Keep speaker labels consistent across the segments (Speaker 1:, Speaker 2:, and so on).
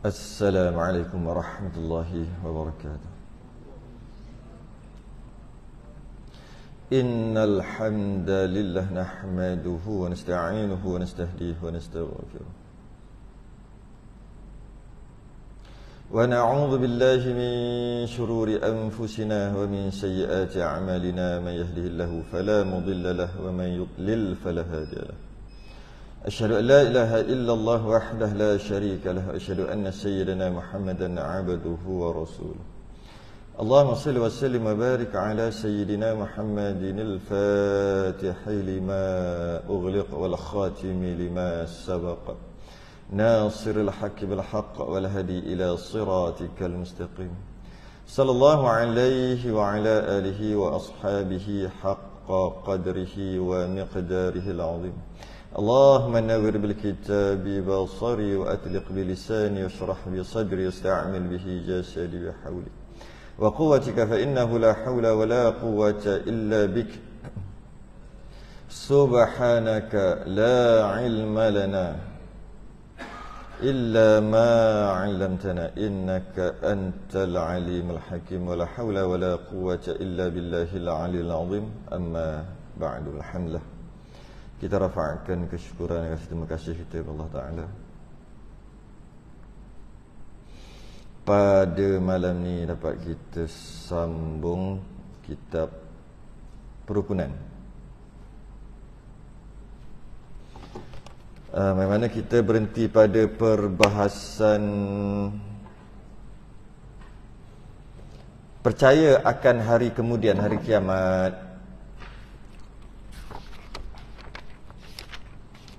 Speaker 1: Assalamualaikum warahmatullahi wabarakatuh. Innal hamdalillah nahmaduhu wa nasta'inuhu wa nastahdihi wa nastaghfiruh. Wa na'udzu billahi min shururi anfusina wa min sayyiati a'malina man yahdihillahu fala mudilla lahu wa man yudlil fala hadiya lahu. Asyhadu an la ilaha illallah wahdahu la syarika lahu wa asyhadu anna sayyidana Muhammadan 'abduhu wa rasuluh. Allahumma shalli wa sallim wa barik ala sayyidina Muhammadin al-fatihi lima ughliq wal khatimi lima sabaq. Nasiril haqqi bil haqq wal hadi ila siratikal mustaqim. Sallallahu alaihi wa ala alihi wa ashabihi haqqa qadrihi wa miqdarihi al-'azim. Allahumma nawwir bil kitabi basari wa atliq bi lisani washrah bi sadri wasta'mil bihi jasadi wa hawli wa quwwatika fa innahu la hawla wa la quwwata illa bik. Subhanaka la ilma lana illa ma 'allamtana innaka antal alimul hakim wa la hawla wa la quwwata illa billahil 'aliyyil 'azim. Amma ba'du. Alhamdulillah, kita rafa'kan kesyukuran dan terima kasih kita kepada Allah Ta'ala. Pada malam ni dapat kita sambung kitab Perukunan. Bagaimana kita berhenti pada perbahasan percaya akan hari kemudian, hari kiamat.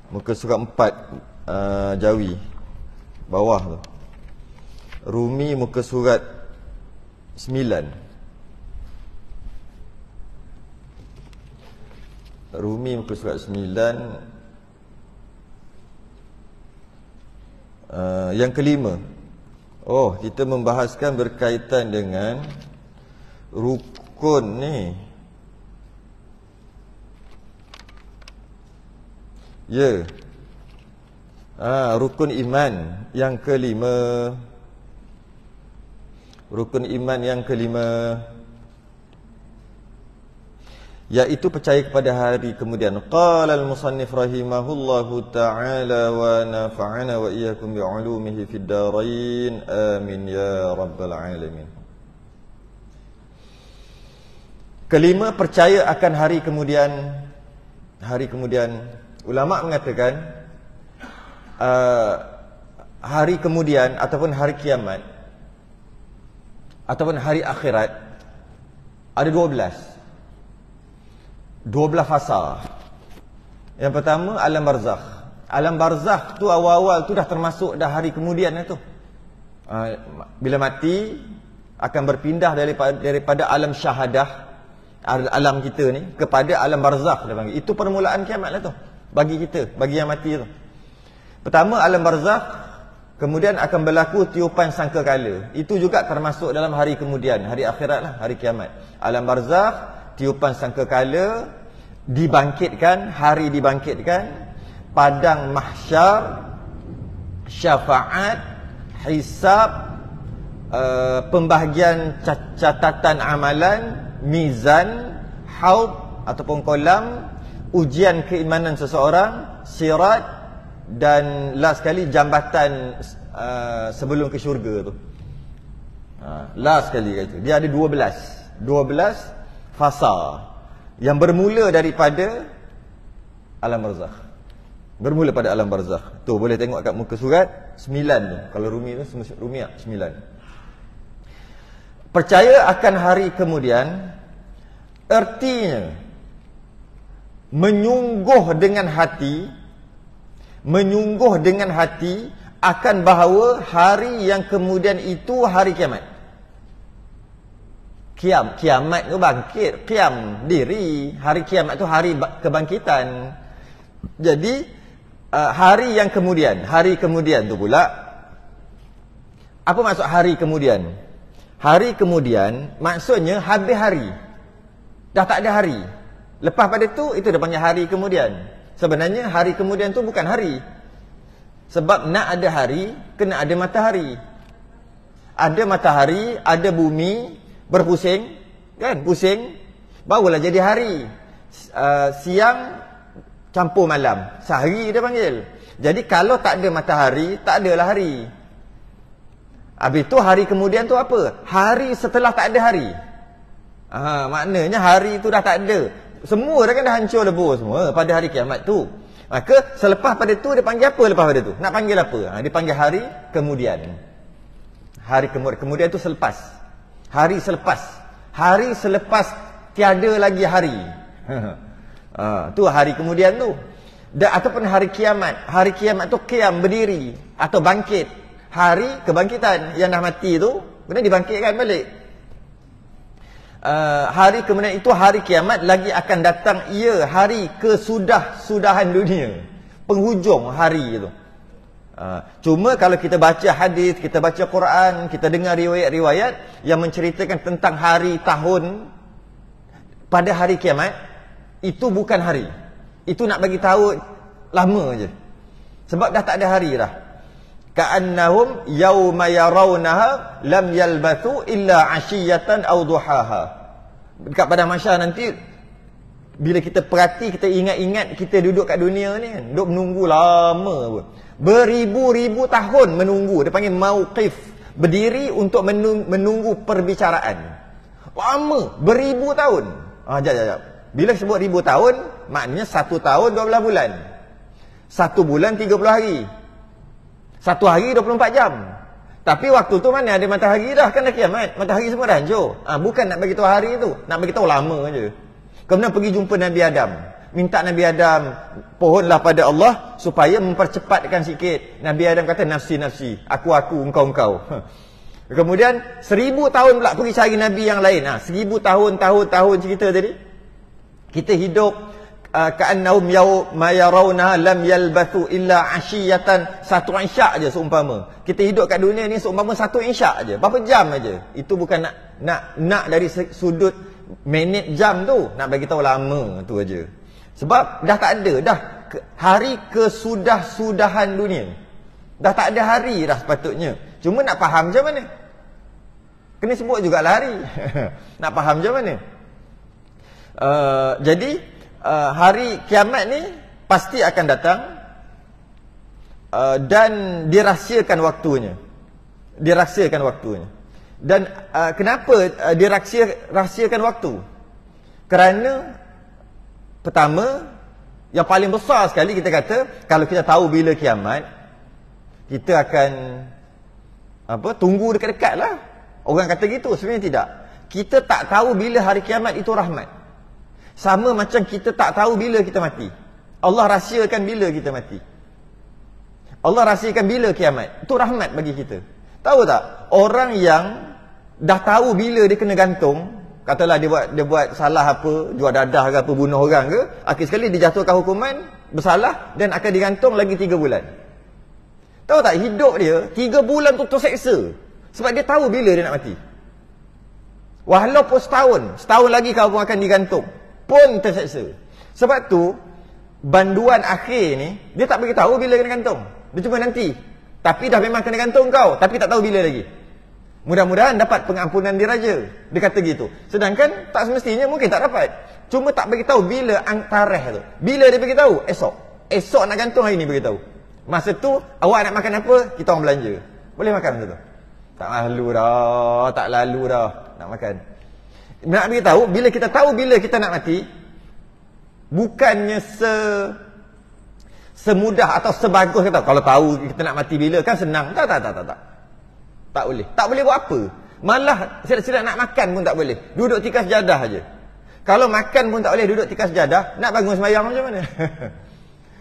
Speaker 1: Muka surat 4 Jawi bawah tu. Rumi muka surat 9. Rumi muka surat 9. Yang kelima. Oh, kita membahaskan berkaitan dengan rukun ni. Ya. Rukun iman yang kelima. Rukun iman yang kelima, yaitu percaya kepada hari kemudian. Qala al-musannif rahimahullahu ta'ala wa nafa'ana wa iyyakum bi'ulumihi fid darain. Amin ya rabbal alamin. Kelima, percaya akan hari kemudian. Hari kemudian, ulama mengatakan hari kemudian ataupun hari kiamat ataupun hari akhirat ada 12 fasa. Yang pertama, alam barzakh. Alam barzakh tu awal-awal tu dah termasuk dah hari kemudian tu. Bila mati akan berpindah daripada alam syahadah, alam kita ni, kepada alam barzakh dia panggil. Itu permulaan kiamat lah tu bagi kita, bagi yang mati tu. Pertama alam barzakh, kemudian akan berlaku tiupan sangkakala. Itu juga termasuk dalam hari kemudian, hari akhirat lah, hari kiamat. Alam barzakh, tiupan sangkakala, dibangkitkan, hari dibangkitkan, padang mahsyar, syafaat, hisab, pembahagian catatan amalan, mizan, haud ataupun kolam, ujian keimanan seseorang, sirat, dan last sekali jambatan sebelum ke syurga tu. Last sekali kata. Dia ada 12 fasa yang bermula daripada alam barzakh. Bermula pada alam barzakh. Tu boleh tengok kat muka surat 9 tu. Kalau Rumi tu, Rumi 9. Percaya akan hari kemudian artinya menyungguh dengan hati akan bahawa hari yang kemudian itu hari kiamat. Kiamat tu bangkit, qiyam diri. Hari kiamat tu hari kebangkitan. Jadi hari yang kemudian, hari kemudian tu pula, apa maksud hari kemudian? Hari kemudian maksudnya habis hari. Dah tak ada hari. Lepas pada tu, itu dia panggil hari kemudian. Sebenarnya hari kemudian tu bukan hari. Sebab nak ada hari, kena ada matahari. Ada matahari, ada bumi, berpusing, kan? Pusing, barulah jadi hari. Siang campur malam, sehari dia panggil. Jadi kalau tak ada matahari, tak adalah hari. Habis tu hari kemudian tu apa? Hari setelah tak ada hari. Maknanya hari tu dah tak ada. Semua dah kan dah hancur lebur semua pada hari kiamat tu. Maka selepas pada tu dia panggil apa lepas pada tu? Nak panggil apa? Dia panggil hari kemudian. Hari kemudian tu selepas. Hari selepas. Hari selepas tiada lagi hari. Tu hari kemudian tu. Ataupun hari kiamat. Hari kiamat tu qiyam, berdiri atau bangkit. Hari kebangkitan, yang dah mati tu kemudian dibangkitkan balik. Hari kemudian itu hari kiamat lagi akan datang, ia hari kesudahan dunia, penghujung hari itu. Cuma kalau kita baca hadis, kita baca Quran, kita dengar riwayat-riwayat yang menceritakan tentang hari tahun pada hari kiamat, itu bukan hari. Itu nak bagi tahu lama je. Sebab dah tak ada hari dah. Ka'annahum yawma yarawnaha lam yalbathu illa 'ashiyatan aw duhaha. Dekat pada mahsyar nanti, bila kita perhati, kita ingat-ingat kita duduk kat dunia ni kan, duduk menunggu lama pun. Beribu-ribu tahun menunggu. Dia panggil mauqif, berdiri untuk menunggu perbicaraan. Lama, beribu tahun. Jap. Bila sebut ribu tahun, maknanya 1 tahun 12 bulan. 1 bulan 30 hari. 1 hari 24 jam. Tapi waktu tu mana ada matahari dah, kan dah kiamat. Matahari semua dah hancur. Bukan nak bagi tahu hari tu, nak bagi tahu lama je. Kemudian pergi jumpa Nabi Adam. Minta Nabi Adam, pohonlah pada Allah supaya mempercepatkan sikit. Nabi Adam kata, nafsi, aku, engkau. Kemudian 1000 tahun pula pergi cari Nabi yang lain. 1000 tahun cerita tadi. Kita hidup ka'annahum yawma yarawna lam yalbathu illa 'ashiyatan, 1 isyak je seumpama. Kita hidup kat dunia ni seumpama 1 isyak je. Berapa jam aja. Itu bukan nak dari sudut minit jam tu, nak bagi tahu lama tu aja. Sebab dah tak ada dah hari kesudahan dunia. Dah tak ada hari dah sepatutnya. Cuma nak faham macam mana? Kena sebut jugalah hari. Nak faham macam mana? Jadi hari kiamat ni pasti akan datang, dan dirahsiakan waktunya. Dan kenapa dirahsiakan waktu? Kerana pertama, yang paling besar sekali kita kata, kalau kita tahu bila kiamat, kita akan tunggu dekat-dekat lah. Orang kata gitu, sebenarnya tidak. Kita tak tahu bila hari kiamat itu rahmat. Sama macam kita tak tahu bila kita mati. Allah rahsiakan bila kita mati. Allah rahsiakan bila kiamat. Itu rahmat bagi kita. Tahu tak? Orang yang dah tahu bila dia kena gantung, katalah dia buat salah apa, jual dadah ke apa, bunuh orang ke, akhir sekali dijatuhkan hukuman bersalah dan akan digantung lagi 3 bulan. Tahu tak? Hidup dia 3 bulan tu terseksa. Sebab dia tahu bila dia nak mati. Walaupun setahun lagi kau akan digantung, pun terseksa. Sebab tu banduan akhir ni dia tak beritahu bila kena gantung. Dia cuma nanti. Tapi dah memang kena gantung kau, tapi tak tahu bila lagi. Mudah-mudahan dapat pengampunan diraja. Dia kata gitu. Sedangkan tak semestinya, mungkin tak dapat. Cuma tak beritahu bila tarikh tu. Bila dia beritahu? Esok nak gantung, hari ni beritahu. Masa tu awak nak makan apa? Kita orang belanja. Boleh makan masa tu? Tak lalu dah nak makan. Nak beritahu, bila kita tahu bila kita nak mati, bukannya semudah atau sebagus kata, kalau tahu kita nak mati bila, kan senang. Tak. Tak boleh. Tak boleh buat apa. Malah sila-sila nak makan pun tak boleh. Duduk tikar sejadah aja. Kalau makan pun tak boleh, duduk tikar sejadah, nak bangun sembahyang macam mana?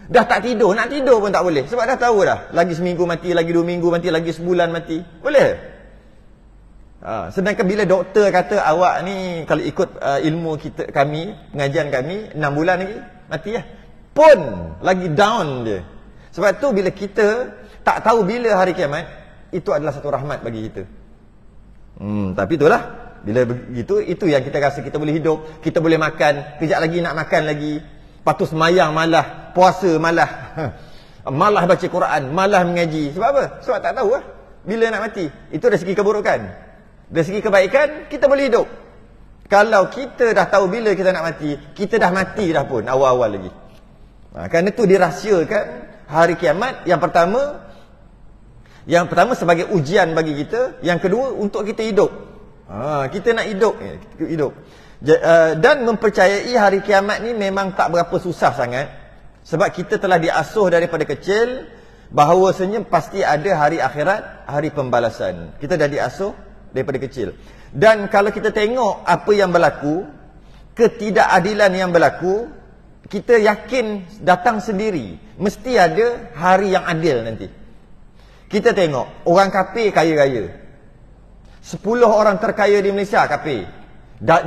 Speaker 1: Dah tak tidur, nak tidur pun tak boleh. Sebab dah tahu dah, lagi seminggu mati, lagi 2 minggu mati, lagi sebulan mati. Boleh? Sedangkan bila doktor kata awak ni kalau ikut ilmu kami, pengajian kami, 6 bulan lagi mati lah, pun lagi down dia. Sebab tu bila kita tak tahu bila hari kiamat, itu adalah satu rahmat bagi kita. Tapi itulah, bila begitu, itu yang kita rasa kita boleh hidup, kita boleh makan, kejap lagi nak makan lagi, lepas tu semayang malah, puasa malah. Malah baca Quran, malah mengaji. Sebab apa? Sebab tak tahu lah bila nak mati. Itu dari segi keburukan. Dari segi kebaikan, kita boleh hidup. Kalau kita dah tahu bila kita nak mati, kita dah mati dah pun awal-awal lagi. Kerana itu dirahsiakan hari kiamat. Yang pertama sebagai ujian bagi kita. Yang kedua untuk kita hidup. Kita nak hidup. Dan mempercayai hari kiamat ni memang tak berapa susah sangat. Sebab kita telah diasuh daripada kecil bahawasanya pasti ada hari akhirat, hari pembalasan. Kita dah diasuh daripada kecil. Dan kalau kita tengok apa yang berlaku, ketidakadilan yang berlaku, kita yakin datang sendiri. Mesti ada hari yang adil nanti. Kita tengok, orang kafir kaya-raya. 10 orang terkaya di Malaysia kafir.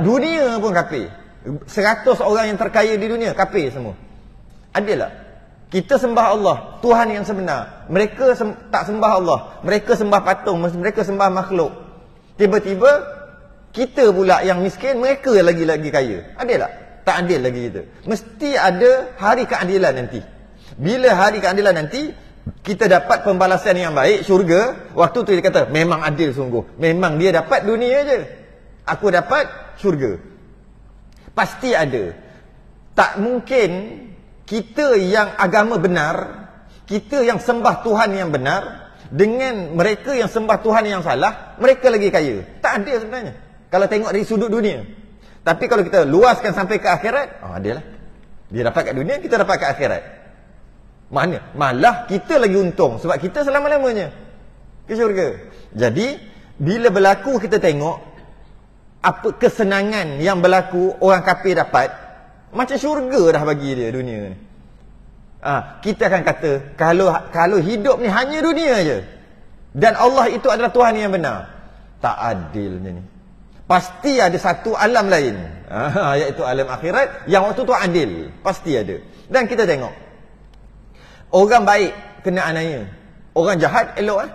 Speaker 1: Dunia pun kafir. 100 orang yang terkaya di dunia kafir semua. Adil tak? Kita sembah Allah, Tuhan yang sebenar. Mereka tak sembah Allah. Mereka sembah patung, mereka sembah makhluk. Tiba-tiba kita pula yang miskin, mereka lagi kaya. Adil tak? Tak adil lagi kita. Mesti ada hari keadilan nanti. Bila hari keadilan nanti, kita dapat pembalasan yang baik, syurga. Waktu tu dia kata, memang adil sungguh. Memang dia dapat dunia je, aku dapat syurga. Pasti ada. Tak mungkin kita yang agama benar, kita yang sembah Tuhan yang benar, dengan mereka yang sembah Tuhan yang salah, mereka lagi kaya. Tak adil sebenarnya kalau tengok dari sudut dunia. Tapi kalau kita luaskan sampai ke akhirat, adil lah. Dia dapat kat dunia, kita dapat kat akhirat. Mana? Malah kita lagi untung, sebab kita selama-lamanya ke syurga. Jadi bila berlaku, kita tengok apa kesenangan yang berlaku orang kafir dapat, macam syurga dah bagi dia dunia ni. Kita akan kata, kalau hidup ni hanya dunia je, dan Allah itu adalah Tuhan yang benar, tak adilnya ni. Pasti ada satu alam lain, iaitu alam akhirat, yang waktu tu adil. Pasti ada. Dan kita tengok, orang baik kena aniaya, orang jahat elok lah.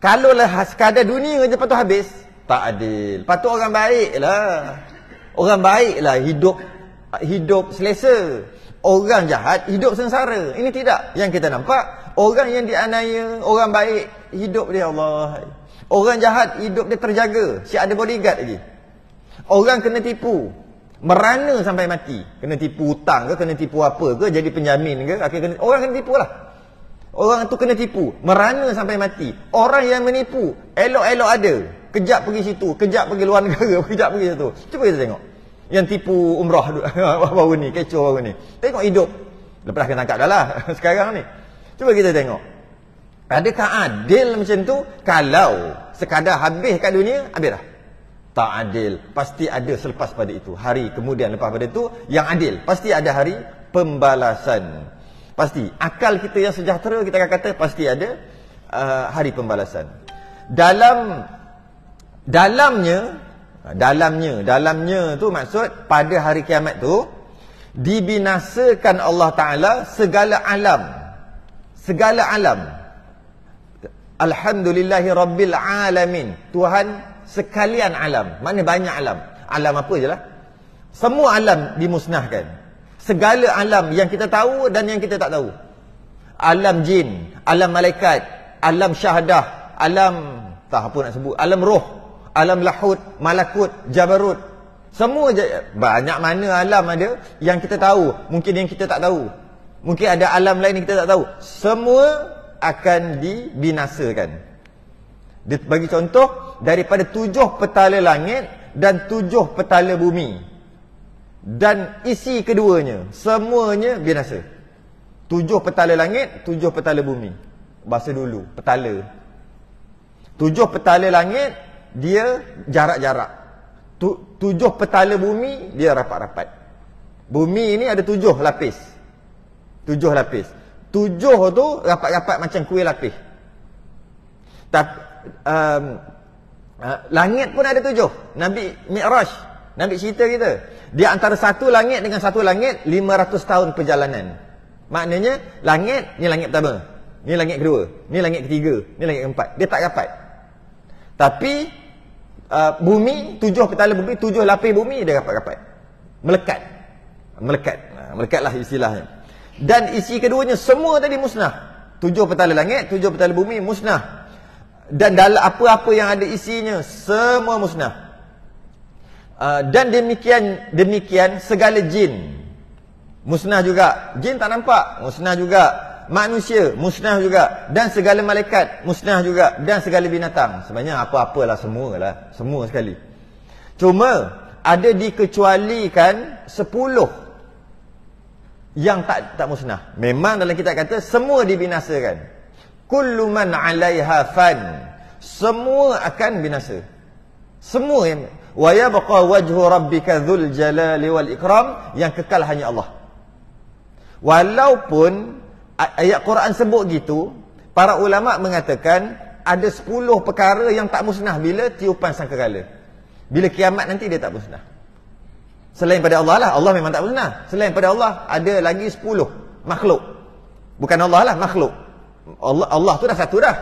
Speaker 1: Kalau lah sekadar dunia je patut habis, tak adil. Patut orang baik lah. Orang baik lah hidup selesa. Orang jahat hidup sengsara. Ini tidak. Yang kita nampak, orang yang dianiaya, orang baik hidup dia Allah. Orang jahat hidup dia terjaga, siap ada bodyguard lagi. Orang kena tipu, merana sampai mati. Kena tipu hutang ke, kena tipu apa ke, jadi penjamin ke, orang kena tipu lah. Orang tu kena tipu, merana sampai mati. Orang yang menipu, elok-elok ada. Kejap pergi situ, kejap pergi luar negara, kejap pergi situ. Cuba kita tengok. Yang tipu umrah baru ni, kecoh baru ni. Tengok hidup. Lepas kena tangkap dah lah sekarang ni. Cuba kita tengok. Adakah adil macam tu? Kalau sekadar habis kat dunia, habis dah. Tak adil. Pasti ada selepas pada itu. Hari kemudian lepas pada itu, yang adil. Pasti ada hari pembalasan. Pasti. Akal kita yang sejahtera, kita akan kata pasti ada hari pembalasan. Dalamnya tu maksud pada hari kiamat tu dibinasakan Allah Ta'ala segala alam. Alhamdulillahi Rabbil Alamin. Tuhan sekalian alam. Mana banyak alam. Alam apa je lah. Semua alam dimusnahkan. Segala alam yang kita tahu dan yang kita tak tahu. Alam jin, alam malaikat, alam syahadah, alam tak apa nak sebut, alam roh, alam lahut, malakut, jabarut. Semua banyak mana alam ada yang kita tahu, mungkin yang kita tak tahu. Mungkin ada alam lain yang kita tak tahu. Semua akan dibinasakan. Dia bagi contoh, daripada 7 petala langit dan 7 petala bumi dan isi keduanya, semuanya binasa. 7 petala langit, 7 petala bumi. Bahasa dulu, petala. 7 petala langit, dia jarak-jarak. 7 petala bumi, dia rapat-rapat. Bumi ini ada 7 lapis. 7 lapis. 7 tu rapat-rapat macam kuih lapis. Langit pun ada 7. Nabi Mi'raj, Nabi cerita kita, dia antara satu langit dengan satu langit 500 tahun perjalanan. Maknanya langit, ni langit pertama, ni langit kedua, ni langit ketiga, ni langit keempat. Dia tak rapat. Tapi bumi, 7 petala bumi, 7 lapis bumi, dia rapat-rapat. Melekat. Melekatlah istilahnya. Dan isi keduanya semua tadi musnah. 7 petala langit, 7 petala bumi musnah. Dan dalam apa-apa yang ada isinya semua musnah. Dan demikian segala jin musnah juga. Jin tak nampak, musnah juga. Manusia musnah juga. Dan segala malaikat musnah juga. Dan segala binatang. Sebenarnya apa-apalah, semua sekali. Cuma ada dikecualikan 10 yang tak musnah. Memang dalam kitab kata semua dibinasakan. Kullu man 'alaiha fan. Semua akan binasa. Semua yang wa yabqa wajhu rabbika dzul jalali wal ikram, yang kekal hanya Allah. Walaupun ayat Quran sebut gitu, para ulama mengatakan ada 10 perkara yang tak musnah bila tiupan sangkakala. Bila kiamat nanti dia tak musnah. Selain pada Allah lah, Allah memang tak musnah. Selain pada Allah ada lagi 10 makhluk. Bukan Allah lah, makhluk. Allah tu dah satu dah.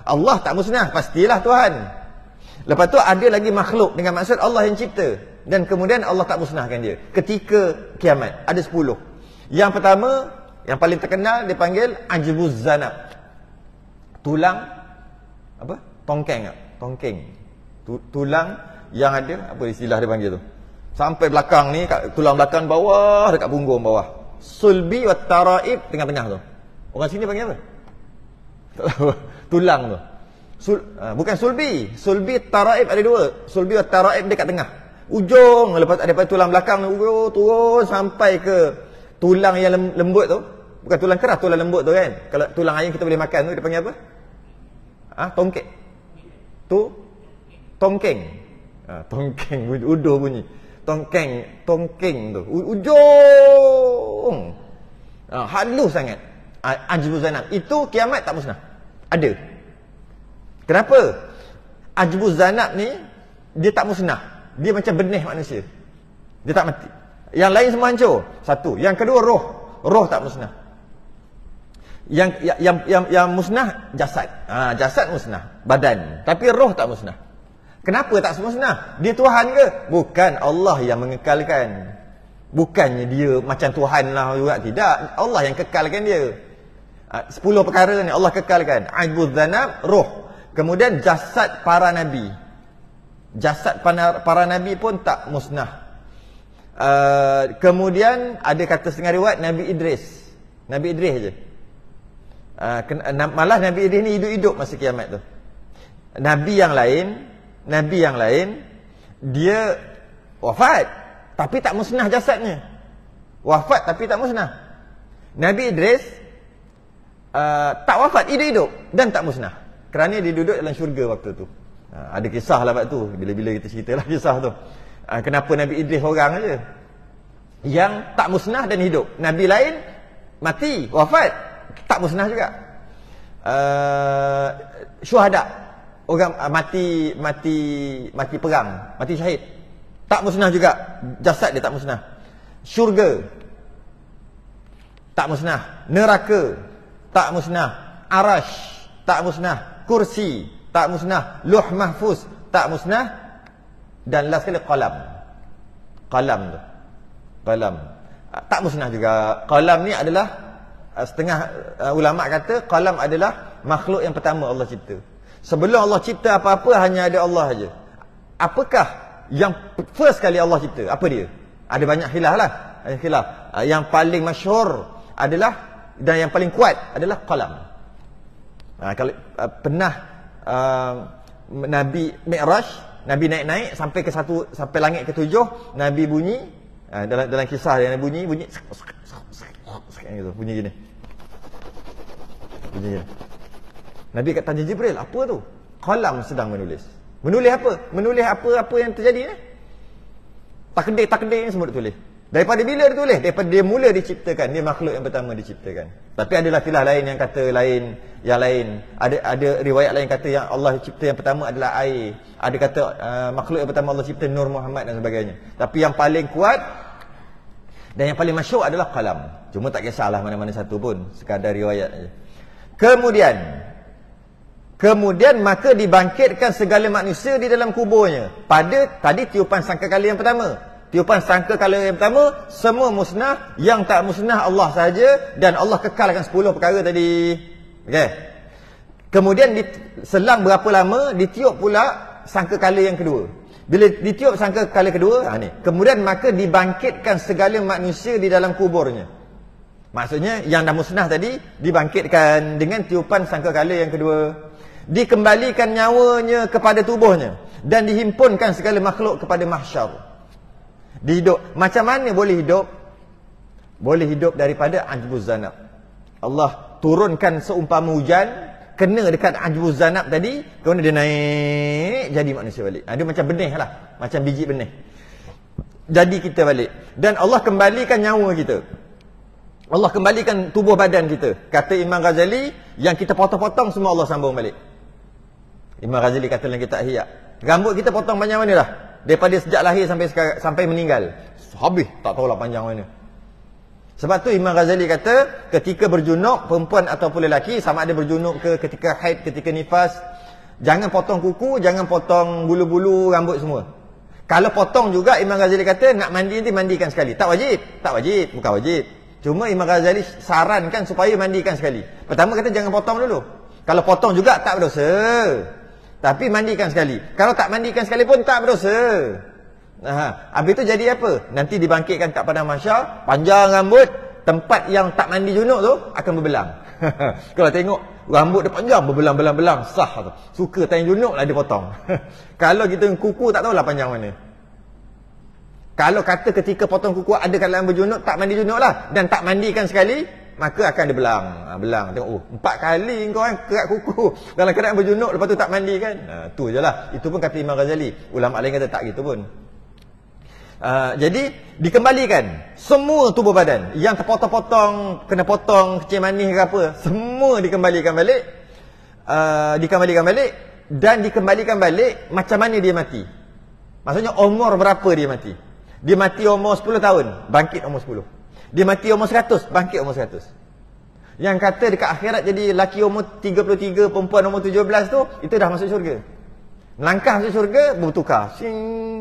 Speaker 1: Allah tak musnah, pastilah Tuhan. Lepas tu ada lagi makhluk dengan maksud Allah yang cipta. Dan kemudian Allah tak musnahkan dia. Ketika kiamat ada 10. Yang pertama, yang paling terkenal dipanggil ajbuz zanab. Tulang apa? Tongkeng. Tulang yang ada, apa istilah dia panggil tu? Sampai belakang ni, tulang belakang bawah, dekat punggung bawah. Sulbi wa taraib tengah-tengah tu. Orang sini panggil apa? Tulang tu. Bukan sulbi. Sulbi taraib ada 2. Sulbi wa taraib dekat tengah. Ujung lepas daripada tulang belakang turun sampai ke tulang yang lembut tu. Bukan tulang keras, tulang lembut tu kan. Kalau tulang ayam kita boleh makan tu dia panggil apa? Tongkek. Tongkeng. Tongkeng uduh bunyi. Tongkeng tu. Ujung. Halus sangat. Ajbuz zanab. Itu kiamat tak musnah. Ada. Kenapa? Ajbuz zanab ni dia tak musnah. Dia macam benih manusia. Dia tak mati. Yang lain semua hancur. Satu. Yang kedua roh. Roh tak musnah. Yang musnah jasad. Jasad musnah. Badan. Tapi roh tak musnah. Kenapa tak musnah? Dia Tuhan ke? Bukan, Allah yang mengekalkan. Bukannya dia macam Tuhan lah juga. Tidak. Allah yang kekalkan dia. 10 perkara ni Allah kekalkan. Ajbuz zanab, roh. Kemudian jasad para nabi. Jasad para nabi pun tak musnah. Kemudian ada kata setengah riwayat Nabi Idris. Nabi Idris je. Malah Nabi Idris ni hidup-hidup masa kiamat tu. Nabi yang lain dia wafat tapi tak musnah jasadnya. Wafat tapi tak musnah. Nabi Idris tak wafat, hidup-hidup dan tak musnah. Kerana dia duduk dalam syurga waktu tu. Ada kisah lah waktu tu. Bila-bila kita ceritalah kisah tu. Kenapa Nabi Idris orang aja yang tak musnah dan hidup. Nabi lain mati, wafat, tak musnah juga. Syuhada, orang mati perang, mati syahid, tak musnah juga. Jasad dia tak musnah. Syurga tak musnah. Neraka tak musnah. Arash tak musnah. Kursi tak musnah. Luh mahfuz tak musnah. Dan last sekali qalam tak musnah juga. Qalam ni adalah setengah ulama kata qalam adalah makhluk yang pertama Allah cipta. Sebelum Allah cipta apa-apa hanya ada Allah saja. Apakah yang first kali Allah cipta? Apa dia? Ada banyak khilaf lah. Yang paling masyhur adalah dan yang paling kuat adalah qalam. Kalau pernah Nabi Mi'raj, Nabi naik-naik sampai langit ke-7, Nabi bunyi dalam kisah yang bunyi gitu, bunyi gini. Nabi kat tanya Jibril, apa tu? Qalam sedang menulis. Menulis apa? Menulis apa yang terjadi ni. Takdir ni semua ditulis. Daripada bila ditulis? Daripada dia mula diciptakan. Dia makhluk yang pertama diciptakan. Tapi adalah khilaf lain yang kata yang lain. Ada riwayat lain kata yang Allah cipta yang pertama adalah air. Ada kata makhluk yang pertama Allah cipta Nur Muhammad dan sebagainya. Tapi yang paling kuat dan yang paling masyhur adalah qalam. Cuma tak kisahlah mana-mana satu pun, sekadar riwayat saja. Kemudian maka dibangkitkan segala manusia di dalam kuburnya. Pada tadi tiupan sangkakala yang pertama. Tiupan sangkakala yang pertama, semua musnah. Yang tak musnah Allah sahaja. Dan Allah kekalkan 10 perkara tadi. Okey. Kemudian selang berapa lama, ditiup pula sangkakala yang kedua. Bila ditiup sangkakala kedua, ni. Kemudian maka dibangkitkan segala manusia di dalam kuburnya. Maksudnya yang dah musnah tadi dibangkitkan dengan tiupan sangkakala yang kedua. Dikembalikan nyawanya kepada tubuhnya dan dihimpunkan segala makhluk kepada mahsyar. Dihidup. Macam mana boleh hidup? Boleh hidup daripada ajbuz zanab. Allah turunkan seumpama hujan, kena dekat ajbuz zanab tadi, kemudian dia naik jadi manusia balik. Dia macam benih lah, macam biji benih. Jadi kita balik. Dan Allah kembalikan nyawa kita. Allah kembalikan tubuh badan kita. Kata Imam Ghazali, yang kita potong-potong semua Allah sambung balik. Imam Ghazali kata dalam kitab Ihya, rambut kita potong panjang mana dah? Daripada sejak lahir sampai meninggal. Habis, tak tahulah panjang mana. Sebab tu Imam Ghazali kata, ketika berjunub, perempuan ataupun lelaki, sama ada berjunub ke ketika haid, ketika nifas, jangan potong kuku, jangan potong bulu-bulu rambut semua. Kalau potong juga, Imam Ghazali kata, nak mandi nanti mandikan sekali. Tak wajib. Tak wajib, bukan wajib. Cuma Imam Ghazali sarankan supaya mandikan sekali. Pertama kata jangan potong dulu. Kalau potong juga tak berdosa. Tapi mandikan sekali. Kalau tak mandikan sekali pun tak berdosa. Habis itu jadi apa? Nanti dibangkitkan kat padang mahsyar, panjang rambut, tempat yang tak mandi junub tu akan berbelang. Kalau tengok rambut dia panjang, berbelang-belang-belang, sah tu. Suka time junub lah dia potong. Kalau kita kuku tak tahulah panjang mana. Kalau kata ketika potong kuku ada kalangan berjunub, tak mandi junub lah, dan tak mandikan sekali, maka akan dia belang. Belang. Tengok, 4 kali kau kerat kuku dalam keadaan berjunub, lepas tu tak mandi kan. Tu je lah. Itu pun kata Imam Ghazali. Ulama lain kata tak gitu pun. Jadi dikembalikan semua tubuh badan yang terpotong-potong, kena potong kecil manis ke apa, semua dikembalikan balik. Dikembalikan balik. Dan dikembalikan balik macam mana dia mati. Maksudnya umur berapa dia mati. Dia mati umur 10 tahun, bangkit umur 10. Dia mati umur 100, bangkit umur 100. Yang kata dekat akhirat jadi laki umur 33, perempuan umur 17 tu, itu dah masuk syurga. Langkah masuk syurga, bertukar.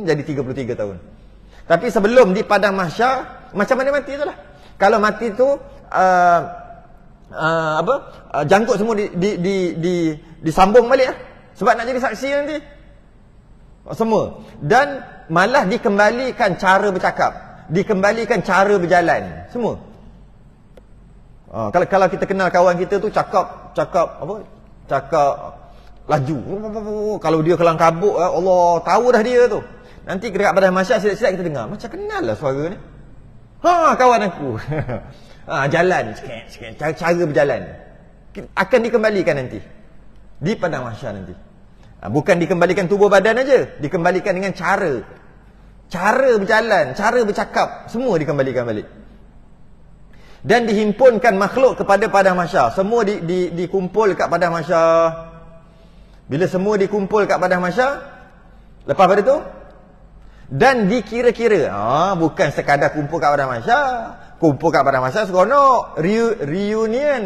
Speaker 1: Jadi 33 tahun. Tapi sebelum di padang mahsyar, macam mana mati tu lah. Kalau mati tu, jangkut semua disambung balik lah. Sebab nak jadi saksi nanti. Semua. Dan malah dikembalikan cara bercakap. Dikembalikan cara berjalan. Semua. Kalau kita kenal kawan kita tu cakap laju. Kalau dia kelang kabut, Allah tahu dah dia tu. Nanti dekat padang mahsyar silap-silap kita dengar, macam kenal lah suara ni. Kawan aku. Jalan sikit, cara berjalan. Akan dikembalikan nanti. Di padang mahsyar nanti. Bukan dikembalikan tubuh badan aja, dikembalikan dengan cara berjalan, cara bercakap, semua dikembalikan balik. Dan dihimpunkan makhluk kepada padang mahsyar. Semua dikumpul kat padang mahsyar. Bila semua dikumpul kat padang mahsyar, lepas pada tu, dan dikira-kira. Bukan sekadar kumpul kat padang mahsyar. Kumpul kat padang mahsyar seronok, reunion.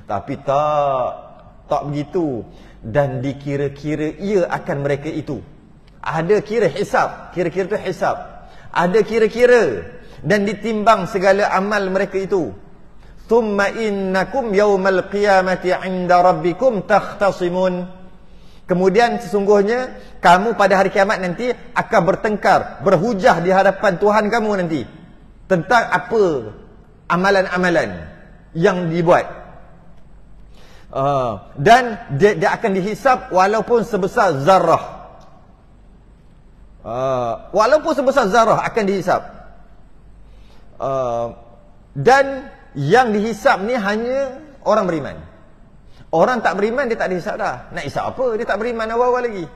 Speaker 1: Tapi tak begitu. Dan dikira-kira ia akan mereka itu. Ada kira hisab, kira-kira tu hisab. Ada kira-kira dan ditimbang segala amal mereka itu. Thumma innakum yawmal qiyamati 'inda rabbikum takhtasimun. Kemudian sesungguhnya kamu pada hari kiamat nanti akan bertengkar, berhujah di hadapan Tuhan kamu nanti tentang apa amalan-amalan yang dibuat. Dan dia akan dihisap walaupun sebesar zarrah. Walaupun sebesar zarah akan dihisap. Dan yang dihisap ni hanya orang beriman. Orang tak beriman dia tak dihisap dah. Nak hisap apa? Dia tak beriman awal-awal lagi.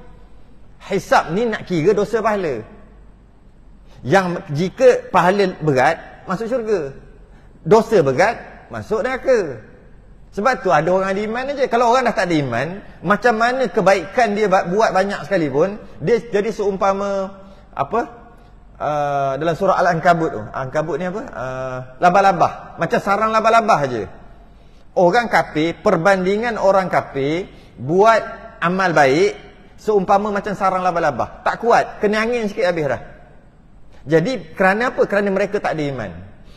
Speaker 1: Hisap ni nak kira dosa pahala. Yang jika pahala berat, masuk syurga. Dosa berat, masuk neraka. Sebab tu ada orang ada iman aja. Kalau orang dah tak ada iman, macam mana kebaikan dia buat banyak sekalipun, dia jadi seumpama dalam surah Al-Ankabut tu. Ankabut ni apa? Labah-labah. Macam sarang labah-labah aja. Orang kafir, perbandingan orang kafir buat amal baik seumpama macam sarang labah-labah. Tak kuat, kena angin sikit habis dah. Jadi kerana apa? Kerana mereka tak ada iman.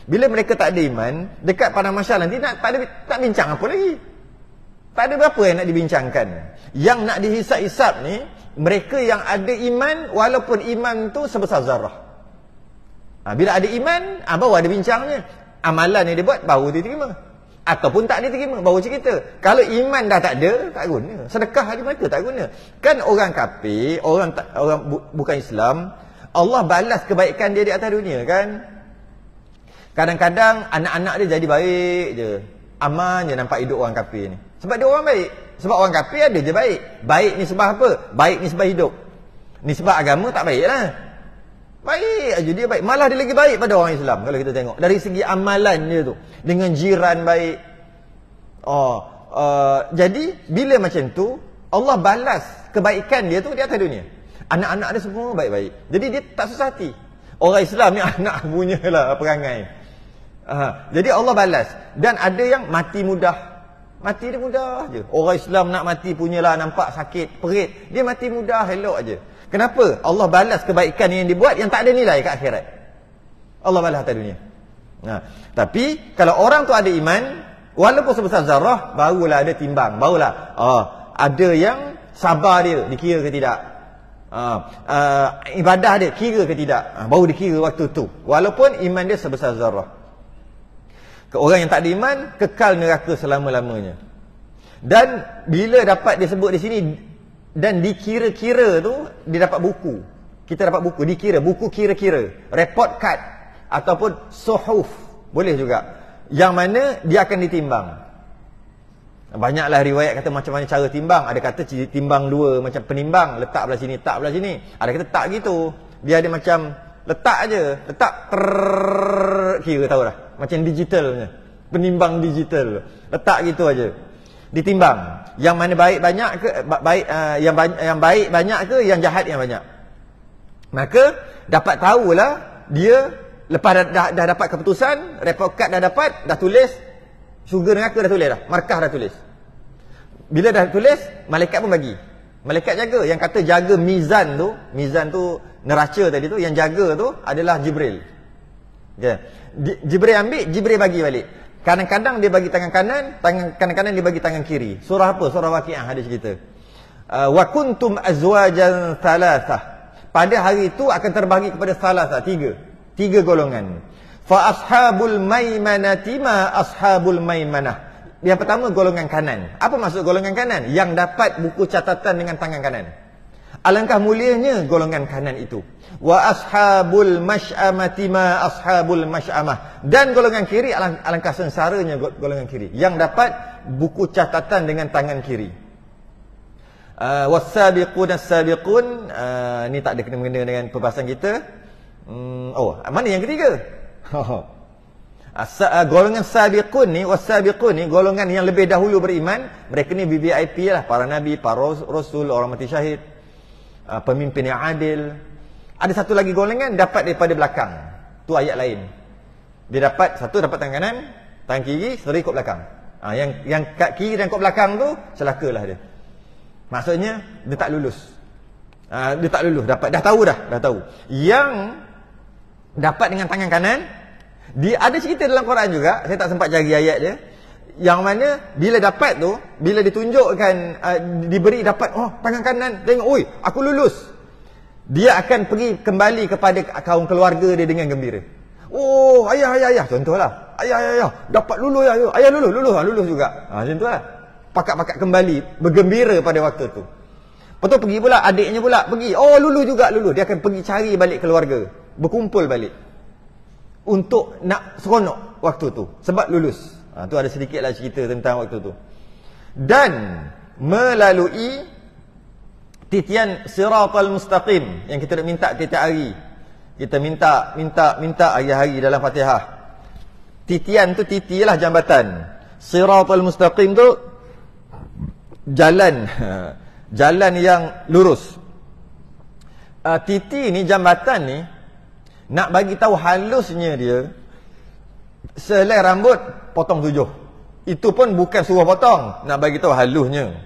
Speaker 1: Bila mereka tak ada iman, dekat padang mahsyar nanti tak bincang apa lagi. Tak ada berapa yang nak dibincangkan. Yang nak dihisap-hisap ni, mereka yang ada iman, walaupun iman tu sebesar zarah. Bila ada iman, baru ada bincangnya. Amalan yang dia buat, baru diterima. Ataupun tak diterima, baru cerita. Kalau iman dah tak ada, tak guna. Sedekah di mereka tak guna. Kan orang kafir, orang bukan Islam, Allah balas kebaikan dia di atas dunia kan. Kadang-kadang anak-anak dia jadi baik je. Aman je nampak hidup orang kafir ni. Sebab dia orang baik. Sebab orang kafir ada je baik. Baik ni sebab apa? Baik ni sebab hidup. Ni sebab agama tak baik lah. Baik aja dia baik. Malah dia lagi baik pada orang Islam kalau kita tengok. Dari segi amalan dia tu. Dengan jiran baik. Jadi bila macam tu, Allah balas kebaikan dia tu di atas dunia. Anak-anak dia semua baik-baik. Jadi dia tak susah hati. Orang Islam ni anak punya lah perangai. Jadi Allah balas. Dan ada yang mati mudah. Mati dia mudah je. Orang Islam nak mati punyalah nampak sakit, perit. Dia mati mudah, elok aje. Kenapa? Allah balas kebaikan yang dibuat yang tak ada nilai kat akhirat. Allah balas atas dunia. Tapi kalau orang tu ada iman, walaupun sebesar zarah, barulah ada timbang. Barulah ada yang sabar dia dikira ke tidak. Ibadah dia kira ke tidak. Baru dikira waktu tu. Walaupun iman dia sebesar zarah. Orang yang tak ada iman kekal neraka selama-lamanya. Dan bila dapat disebut di sini dan dikira-kira tu, dia dapat buku. Kita dapat buku dikira, buku kira-kira, report card ataupun suhuf boleh juga. Yang mana dia akan ditimbang. Banyaklah riwayat kata macam mana cara timbang. Ada kata timbang dua macam penimbang, letak belah sini, tak belah sini. Ada kata tak gitu. Dia ada macam letak aje, letak kira tahu dah. Macam digitalnya. Penimbang digital. Letak gitu aja. Ditimbang. Yang mana baik banyak ke yang baik banyak ke yang jahat yang banyak. Maka dapat tahulah dia lepas dah dapat keputusan, report card dah dapat, dah tulis syurga neraka dah tulis dah, markah dah tulis. Bila dah tulis, malaikat pun bagi. Malaikat jaga. Yang kata jaga mizan tu neraca tadi tu, yang jaga tu adalah Jibril. Okay. Jibril ambil, Jibril bagi balik. Kadang-kadang dia bagi tangan kanan, kadang-kadang dia bagi tangan kiri. Surah apa? Surah Waqiah ada cerita. Wa kuntum azwajan thalathah. Pada hari itu akan terbahagi kepada thalathah, tiga golongan. Fa ashabul maimanati ma ashabul maimanah. Yang pertama golongan kanan. Apa maksud golongan kanan? Yang dapat buku catatan dengan tangan kanan. Alangkah mulianya golongan kanan itu. Wa ashabul masy'amati ma ashabul masy'amah. Dan golongan kiri alangkah sengsaranya golongan kiri yang dapat buku catatan dengan tangan kiri. Was-sabiqun as-sabiqun, ni tak ada kena-mengena dengan perbahasan kita. Mana yang ketiga? Golongan sabiqun ni, was-sabiqun ni golongan yang lebih dahulu beriman. Mereka ni VIP lah, para nabi, para rasul, orang mati syahid, pemimpin yang adil. Ada satu lagi golongan dapat daripada belakang. Tu ayat lain. Dia dapat satu dapat tangan kanan, tangan kiri, seri kot belakang. Yang kat kiri dan kot belakang tu celakalah dia. Maksudnya dia tak lulus. Dia tak lulus, dapat dah tahu. Yang dapat dengan tangan kanan, dia ada cerita dalam Quran juga, saya tak sempat cari ayat dia. Yang mana bila dapat tu, bila ditunjukkan diberi dapat, tangan kanan, tengok, oi, aku lulus. Dia akan pergi kembali kepada kaum keluarga dia dengan gembira. Oh, ayah, contohlah. Ayah, dapat lulus ayah. Ayah lulus juga. Macam tulah. Pakat-pakat kembali, bergembira pada waktu tu. Lepas tu pergi pula, adiknya pula pergi. Oh, lulus. Dia akan pergi cari balik keluarga. Berkumpul balik. Untuk nak seronok waktu tu. Sebab lulus. Tu ada sedikitlah cerita tentang waktu tu. Dan melalui titian siratal mustaqim yang kita nak minta tiap hari. Kita minta hari-hari dalam Fatihah. Titian tu titilah jambatan. Siratal mustaqim tu jalan yang lurus. Titi ni, jambatan ni, nak bagi tahu halusnya dia, selai rambut potong 7. Itu pun bukan suruh potong, nak bagi tahu halusnya.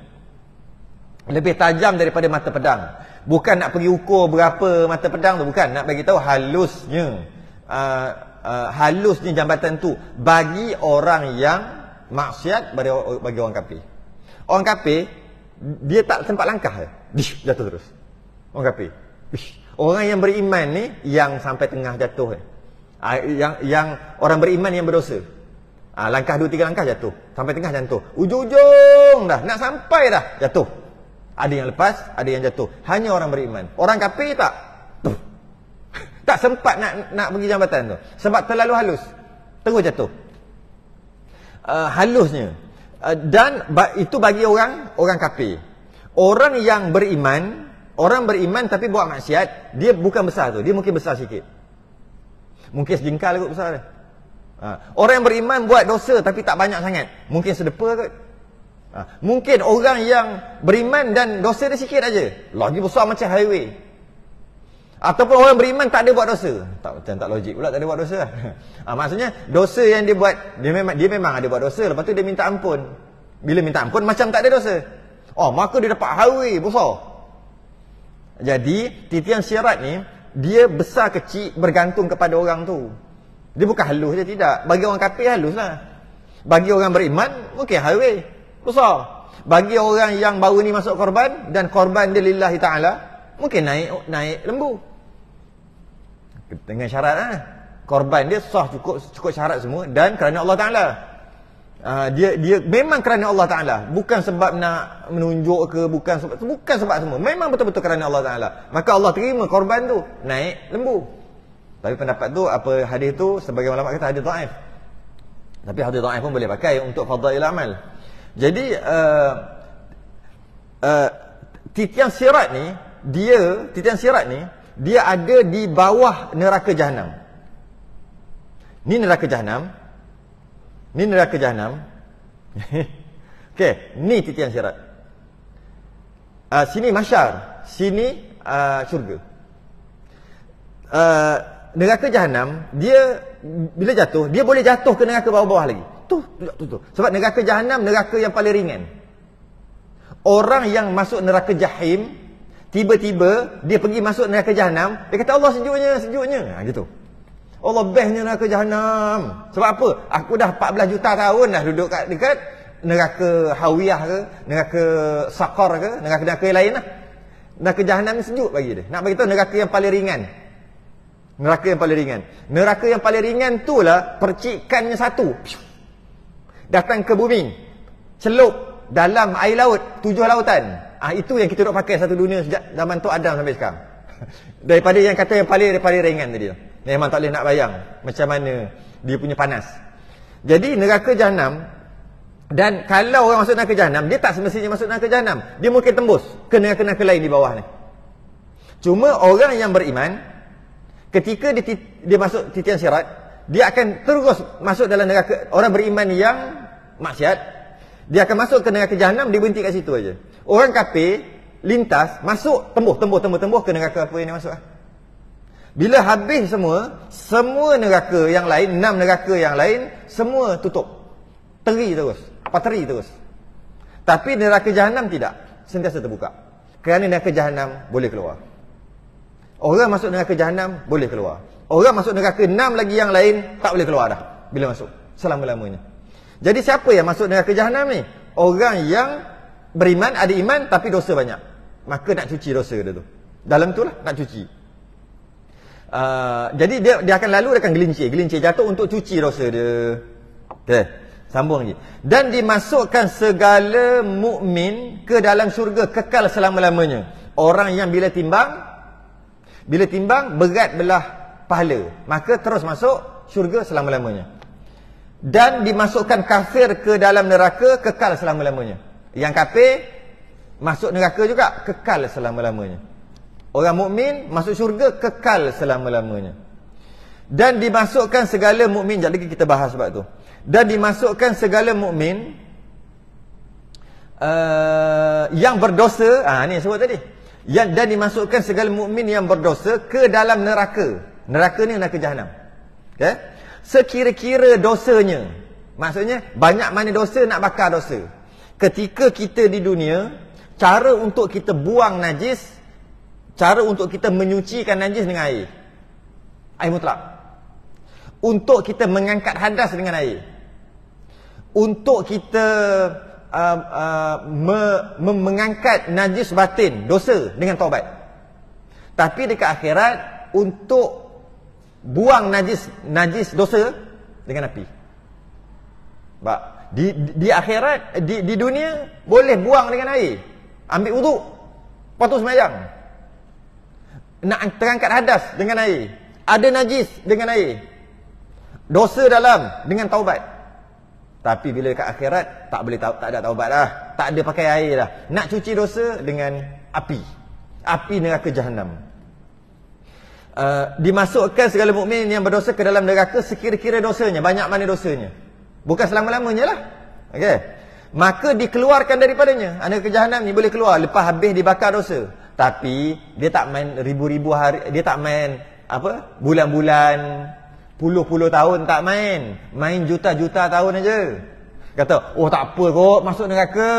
Speaker 1: Lebih tajam daripada mata pedang. Bukan nak pergi ukur berapa mata pedang tu, bukan. Nak bagi tahu halusnya. Halusnya jambatan tu bagi orang yang maksiat, bagi orang kafir. Orang kafir dia tak sempat langkah, jatuh terus. Orang kafir. Orang yang beriman ni yang sampai tengah jatuh. Yang orang beriman yang berdosa. Langkah 2-3 langkah jatuh, sampai tengah jatuh. Ujung-ujung dah nak sampai dah jatuh. Ada yang lepas, ada yang jatuh. Hanya orang beriman. Orang kafir tak. Tak sempat nak pergi jambatan tu. Sebab terlalu halus. Terus jatuh. Halusnya. Dan itu bagi orang kafir. Orang yang beriman, tapi buat maksiat, dia bukan besar tu. Dia mungkin besar sikit. Mungkin sejengkal kot besar dia. Orang yang beriman buat dosa tapi tak banyak sangat. Mungkin sedepa kot. Mungkin orang yang beriman dan dosa dia sikit aja, lagi besar macam highway. Ataupun orang beriman tak ada buat dosa. Macam tak logik pula tak ada buat dosa. Maksudnya dosa yang dia buat, dia memang ada buat dosa, lepas tu dia minta ampun. Bila minta ampun macam tak ada dosa. Maka dia dapat highway besar. Jadi titian syirat ni dia besar kecil bergantung kepada orang tu. Dia bukan halus je, tidak. Bagi orang kafir halus lah. Bagi orang beriman mungkin highway besar. Bagi orang yang baru ni masuk korban, dan korban dia lillahi ta'ala, mungkin naik lembu. Dengan syarat korban dia sah, cukup syarat semua, dan kerana Allah Ta'ala. Dia memang kerana Allah Ta'ala, bukan sebab nak menunjuk ke, bukan sebab semua, memang betul-betul kerana Allah Ta'ala. Maka Allah terima korban tu, naik lembu. Tapi pendapat tu, apa hadis tu, sebagai ulama kata hadis dhaif. Tapi hadis dhaif pun boleh pakai untuk fadail amal. Jadi titian sirat ni dia ada di bawah neraka Jahanam. Ni neraka Jahanam. Okey, ni titian sirat. Sini mahsyar, sini syurga. Neraka Jahanam, dia bila jatuh, dia boleh jatuh ke neraka bawah-bawah lagi. Tu. Sebab neraka Jahanam neraka yang paling ringan. Orang yang masuk neraka Jahim, tiba-tiba dia pergi masuk neraka Jahanam, dia kata Allah sejuknya. Gitu. Allah bestnya neraka Jahanam. Sebab apa? Aku dah 14 juta tahun dah duduk dekat neraka Hawiyah ke, neraka Saqar ke, neraka yang lain lah. Neraka Jahanam ni sejuk bagi dia. Nak bagi tahu neraka yang paling ringan. Neraka yang paling ringan tu lah percikannya satu. Datang ke bumi, celup dalam air laut, 7 lautan. Itu yang kita duk pakai satu dunia sejak zaman Tok Adam sampai sekarang. Daripada yang kata yang paling ringan tadi. Memang tak boleh nak bayang macam mana dia punya panas. Jadi neraka Jahanam, dan kalau orang masuk neraka Jahanam, dia tak semestinya masuk neraka Jahanam. Dia mungkin tembus ke neraka-neraka lain di bawah ni. Cuma orang yang beriman, ketika dia masuk titian sirat, dia akan terus masuk dalam neraka. Orang beriman yang maksiat, dia akan masuk ke neraka Jahanam, dia berhenti kat situ aja. Orang kafir lintas, masuk, tembus ke neraka apa yang dia masuk. Bila habis semua neraka yang lain, 6 neraka yang lain, semua tutup. Teri terus. Tapi neraka Jahanam tidak, sentiasa terbuka. Kerana neraka Jahanam boleh keluar. Orang masuk neraka Jahanam boleh keluar. Orang masuk neraka 6 lagi yang lain tak boleh keluar dah bila masuk selama-lamanya. Jadi siapa yang masuk neraka Jahanam ni? Orang yang beriman, ada iman tapi dosa banyak. Maka nak cuci dosa dia tu. Dalam tu lah nak cuci. Jadi dia akan lalu, dia akan gelincir jatuh untuk cuci dosa dia. Okay, sambung lagi. Dan dimasukkan segala mukmin ke dalam syurga kekal selama-lamanya. Orang yang bila timbang berat belah pahala, maka terus masuk syurga selama-lamanya. Dan dimasukkan kafir ke dalam neraka kekal selama-lamanya. Yang kafir masuk neraka juga kekal selama-lamanya. Orang mukmin masuk syurga kekal selama-lamanya. Dan dimasukkan segala mukmin, jap lagi kita bahas sebab tu. Dan dimasukkan segala mukmin yang berdosa, ni sebut tadi. Dan dimasukkan segala mukmin yang berdosa ke dalam neraka. Neraka ni neraka Jahanam. Okay? Sekira-kira dosanya. Maksudnya banyak mana dosa nak bakar dosa. Ketika kita di dunia, cara untuk kita buang najis Cara untuk kita menyucikan najis dengan air. Air mutlak. Untuk kita mengangkat hadas dengan air. Untuk kita mengangkat najis batin, dosa dengan taubat. Tapi dekat akhirat, untuk buang najis dosa dengan api. Di akhirat, di dunia boleh buang dengan air. Ambil wuduk, lepas tu sembahyang. Nak terangkat hadas dengan air. Ada najis dengan air. Dosa dalam dengan taubat. Tapi bila dekat akhirat tak ada taubat dah. Tak ada pakai air dah. Nak cuci dosa dengan api. Api neraka Jahannam. Dimasukkan segala mukmin yang berdosa ke dalam neraka sekira-kira dosanya, banyak mana dosanya. Bukan selama-lamanya lah. Okey. Maka dikeluarkan daripadanya. Neraka Jahannam ni boleh keluar lepas habis dibakar dosa. Tapi dia tak main ribu-ribu hari, dia tak main bulan-bulan, puluh-puluh tahun, tak main. Main juta-juta tahun aja. Kata, oh tak apa kot masuk neraka.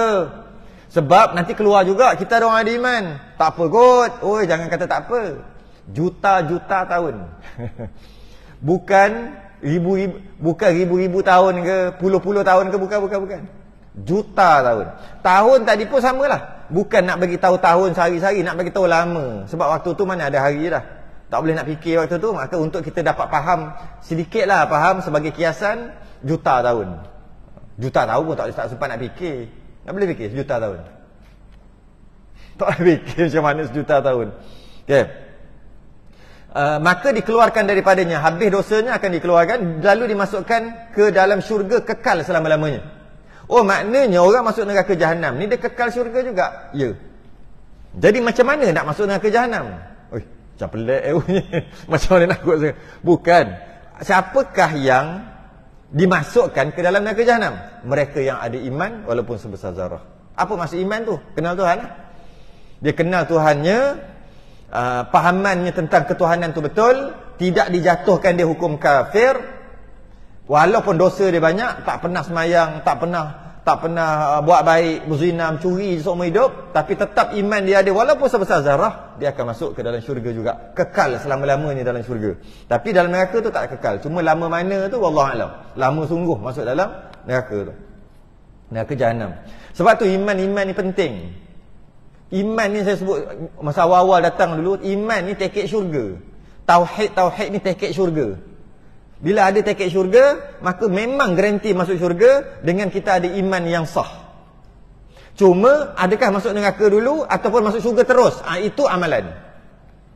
Speaker 1: Sebab nanti keluar juga, kita ada orang ada iman. Tak apa kot. Oh jangan kata tak apa. Juta-juta tahun. Bukan ribu-ribu tahun ke, puluh-puluh tahun ke, bukan. Juta tahun. Tahun tadi pun samalah. Bukan nak bagi tahu tahun sehari-hari, nak bagi tahu lama. Sebab waktu tu mana ada hari dah. Tak boleh nak fikir waktu tu. Maka untuk kita dapat faham sedikitlah, faham sebagai kiasan, juta tahun. Juta tahun pun tak sempat nak fikir. Tak boleh fikir sejuta tahun. Tak boleh fikir macam mana sejuta tahun. Okey. Maka dikeluarkan daripadanya, habis dosanya akan dikeluarkan, lalu dimasukkan ke dalam syurga kekal selama-lamanya. Oh maknanya orang masuk neraka Jahannam ni dia kekal syurga juga. Ya. Jadi macam mana nak masuk neraka Jahannam? Oi, macam pelik macam mana nak kot. Bukan. Siapakah yang dimasukkan ke dalam neraka Jahannam? Mereka yang ada iman walaupun sebesar zarah. Apa maksud iman tu? Kenal Tuhan lah. Dia kenal Tuhannya, pahamannya tentang ketuhanan tu betul, tidak dijatuhkan dia hukum kafir. Walaupun dosa dia banyak, tak pernah semayang, tak pernah buat baik, berzina, mencuri seumur hidup, tapi tetap iman dia ada walaupun sebesar zarah, dia akan masuk ke dalam syurga juga. Kekal selama-lamanya dalam syurga. Tapi dalam neraka tu tak kekal. Cuma lama mana tu wallahu alam. Lama sungguh masuk dalam neraka tu. Neraka Jahannam. Sebab tu iman ni penting. Iman ni saya sebut masa awal-awal datang dulu, iman ni tiket syurga. Tauhid ni tiket syurga. Bila ada tiket syurga, maka memang garanti masuk syurga dengan kita ada iman yang sah. Cuma adakah masuk neraka dulu ataupun masuk syurga terus? Itu amalan.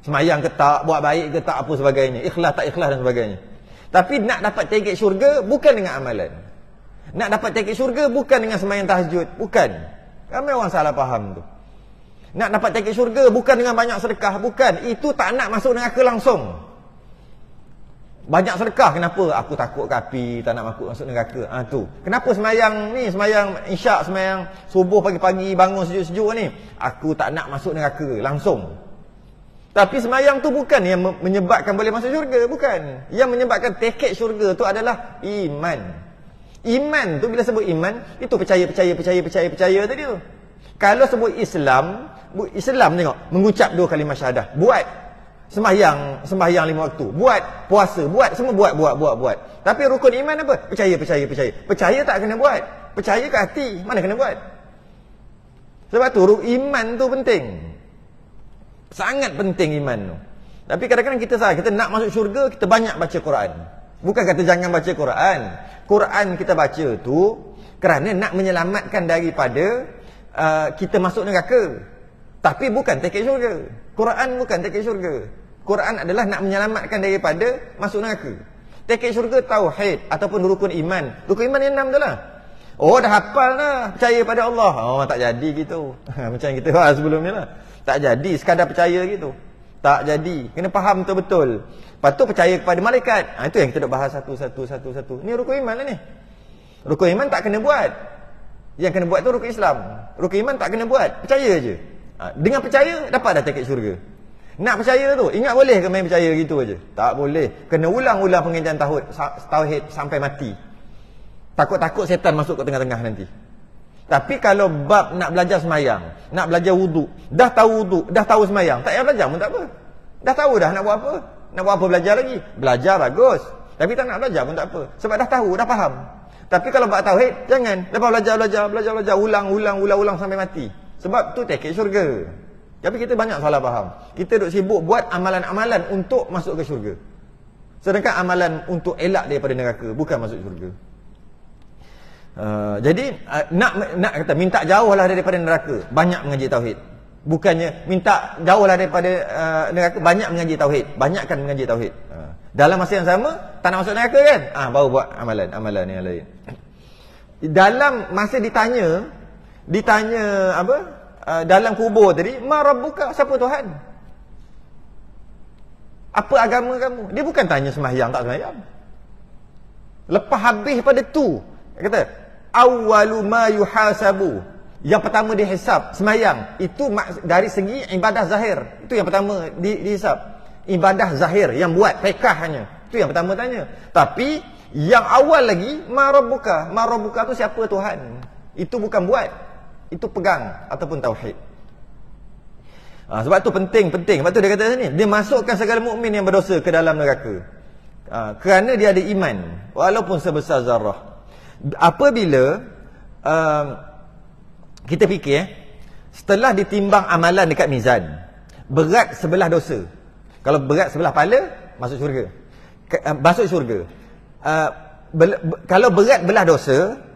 Speaker 1: Semayang ke tak, buat baik ke tak, apa sebagainya, ikhlas tak ikhlas dan sebagainya. Tapi nak dapat tiket syurga bukan dengan amalan. Nak dapat tiket syurga bukan dengan semayang tahajud, bukan. Ramai orang salah faham tu. Nak dapat tiket syurga bukan dengan banyak sedekah, bukan. Itu tak nak masuk neraka langsung. Banyak sedekah, kenapa? Aku takut kapi, tak nak masuk neraka. Tu. Kenapa semayang ni, semayang isyak, semayang subuh pagi-pagi bangun sejuk-sejuk ni? Aku tak nak masuk neraka langsung. Tapi semayang tu bukan yang menyebabkan boleh masuk syurga, bukan. Yang menyebabkan tiket syurga tu adalah iman. Iman tu bila sebut iman, itu percaya tadi tu. Kalau sebut Islam tengok, mengucap 2 kalimah syahadah, buat sembahyang 5 waktu, buat puasa, buat semua, buat. Tapi rukun iman apa? Percaya. Percaya tak kena buat. Percaya ke hati, mana kena buat. Sebab tu iman tu penting. Sangat penting iman tu. Tapi kadang-kadang kita salah, kita nak masuk syurga, kita banyak baca Quran. Bukan kata jangan baca Quran. Quran kita baca tu kerana nak menyelamatkan daripada kita masuk neraka. Tapi bukan tiket syurga. Quran bukan tiket syurga. Quran adalah nak menyelamatkan daripada masuk neraka. Tiket syurga tauhid ataupun rukun iman. Rukun iman yang 6 tu lah. Oh dah hafal dah, percaya pada Allah. Oh tak jadi gitu. Macam kita bahas sebelum ni lah. Tak jadi sekadar percaya gitu. Tak jadi. Kena faham tu betul. Lepas tu percaya kepada malaikat. Itu yang kita dah bahas satu. Ni rukun iman lah ni. Rukun iman tak kena buat. Yang kena buat tu rukun Islam. Rukun iman tak kena buat. Percaya je. Dengan percaya dapat dah tiket syurga. Nak percaya tu, ingat boleh ke main percaya gitu aja? Tak boleh. Kena ulang-ulang pengajian tauhid sampai mati. Takut-takut setan masuk ke tengah-tengah nanti. Tapi kalau bab nak belajar semayang, nak belajar wuduk, dah tahu wuduk, dah tahu semayang, tak payah belajar pun tak apa. Dah tahu dah nak buat apa. Nak buat apa belajar lagi? Belajar bagus. Tapi tak nak belajar pun tak apa. Sebab dah tahu, dah faham. Tapi kalau bab tauhid, jangan. Lepas belajar, ulang sampai mati. Sebab tu tiket syurga. Tapi kita banyak salah faham. Kita duk sibuk buat amalan-amalan untuk masuk ke syurga. Sedangkan amalan untuk elak daripada neraka, bukan masuk syurga. Jadi nak kata minta jauhlah daripada neraka, banyak mengaji tauhid. Bukannya minta jauhlah daripada neraka, banyak mengaji tauhid. Banyakkan mengaji tauhid. Dalam masa yang sama tak nak masuk neraka kan? Baru buat amalan yang lain. Dalam masa ditanya apa? Dalam kubur tadi, ma rabbuka, siapa Tuhan? Apa agama kamu? Dia bukan tanya sembahyang tak sembahyang. Lepas habis pada tu, dia kata awwalu ma yuhasabu, yang pertama dihisap sembahyang. Itu dari segi ibadah zahir. Itu yang pertama dihisap. Ibadah zahir yang buat fiqh hanya. Itu yang pertama tanya. Tapi yang awal lagi ma rabbuka. Ma rabbuka tu siapa Tuhan? Itu bukan buat. Itu pegang ataupun tauhid. Sebab tu penting. Sebab tu dia kata sini, dia masukkan segala mukmin yang berdosa ke dalam neraka. Kerana dia ada iman walaupun sebesar zarrah. Apabila kita fikir setelah ditimbang amalan dekat mizan, berat sebelah dosa. Kalau berat sebelah pala, masuk syurga. Masuk syurga. Kalau berat belah dosa,